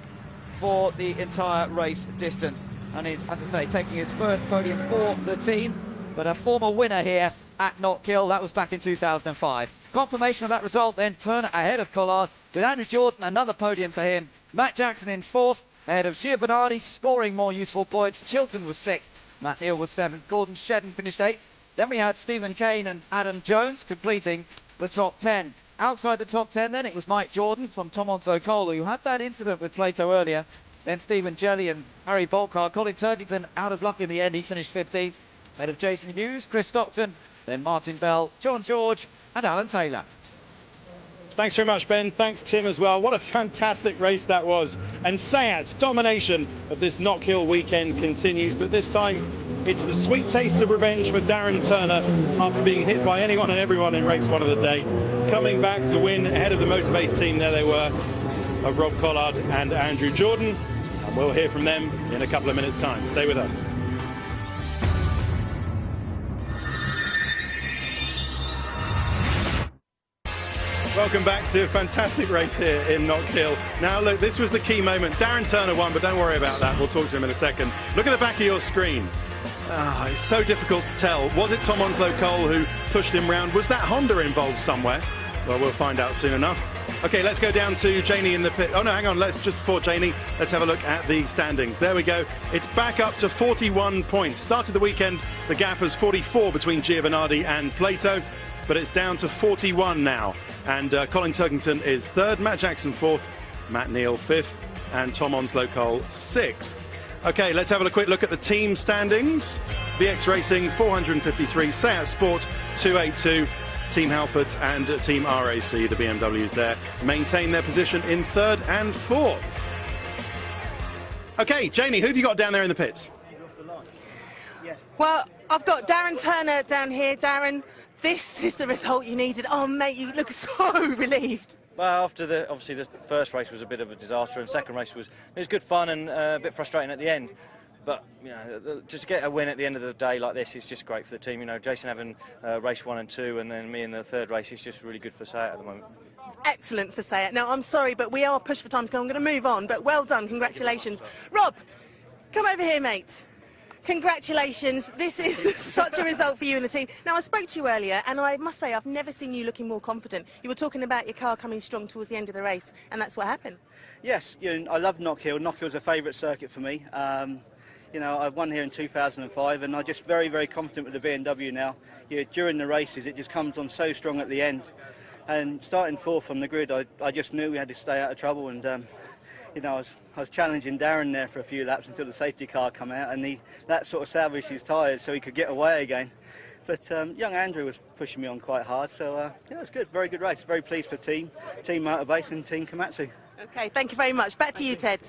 for the entire race distance. And is, as I say, taking his first podium for the team, but a former winner here at Knockhill. That was back in 2005. Confirmation of that result then, Turner ahead of Collard, with Andrew Jordan, another podium for him. Matt Jackson in 4th, ahead of Gio Bernardi, scoring more useful points. Chilton was 6th, Matt Neal was 7th, Gordon Shedden finished 8th. Then we had Stephen Kane and Adam Jones completing the top 10. Outside the top 10 then, it was Mike Jordan from Tom Onslow Cole, who had that incident with Plato earlier. Then Stephen Jelly and Harry Bolcar. Colin Turkington out of luck in the end, he finished 15th. Ahead of Jason Hughes, Chris Stockton, then Martin Bell, John George and Alan Taylor. Thanks very much, Ben. Thanks, Tim, as well. What a fantastic race that was. And SEAT's domination of this Knockhill weekend continues, but this time it's the sweet taste of revenge for Darren Turner after being hit by anyone and everyone in race 1 of the day. Coming back to win ahead of the Motorbase team, there they were, of Rob Collard and Andrew Jordan. And we'll hear from them in a couple of minutes' time. Stay with us. Welcome back to a fantastic race here in Knockhill. Now look, this was the key moment. Darren Turner won, but don't worry about that. We'll talk to him in a second. Look at the back of your screen. It's so difficult to tell. Was it Tom Onslow Cole who pushed him round? Was that Honda involved somewhere? Well, we'll find out soon enough. Okay, let's go down to Janie in the pit. Oh no, hang on, just before Janie, let's have a look at the standings. There we go. It's back up to 41 points. Started the weekend, the gap was 44 between Gio Bernardi and Plato, but it's down to 41 now. And Colin Turkington is 3rd, Matt Jackson 4th, Matt Neal 5th, and Tom Onslow Cole 6th. Okay, let's have a quick look at the team standings. VX Racing 453, SEAT Sport 282, Team Halfords and Team RAC, the BMWs there, maintain their position in 3rd and 4th. Okay, Janie, who have you got down there in the pits? Well, I've got Darren Turner down here. Darren, this is the result you needed. Oh, mate, you look so relieved. Well, after obviously the first race was a bit of a disaster, and second race was good fun and a bit frustrating at the end. But you know, just to get a win at the end of the day like this, it's just great for the team. You know, Jason having race 1 and 2, and then me in the 3rd race, it's just really good for SEAT at the moment. Excellent for SEAT. Now, I'm sorry, but we are pushed for time, so I'm going to move on. But well done, congratulations. Rob, come over here, mate. Congratulations. This is such a result for you and the team. Now, I spoke to you earlier, and I must say I've never seen you looking more confident. You were talking about your car coming strong towards the end of the race, and that's what happened. Yes, you know, I love Knockhill. Knockhill's a favourite circuit for me. You know, I won here in 2005, and I'm just very, very confident with the BMW now. You know, during the races, it just comes on so strong at the end. And starting 4th from the grid, I just knew we had to stay out of trouble. And you know, I was challenging Darren there for a few laps until the safety car came out, and that sort of salvaged his tyres so he could get away again. But young Andrew was pushing me on quite hard, so yeah, it was good. Very good race. Very pleased for Team Motorbase and Team Komatsu. Okay, thank you very much. Back to you, Ted.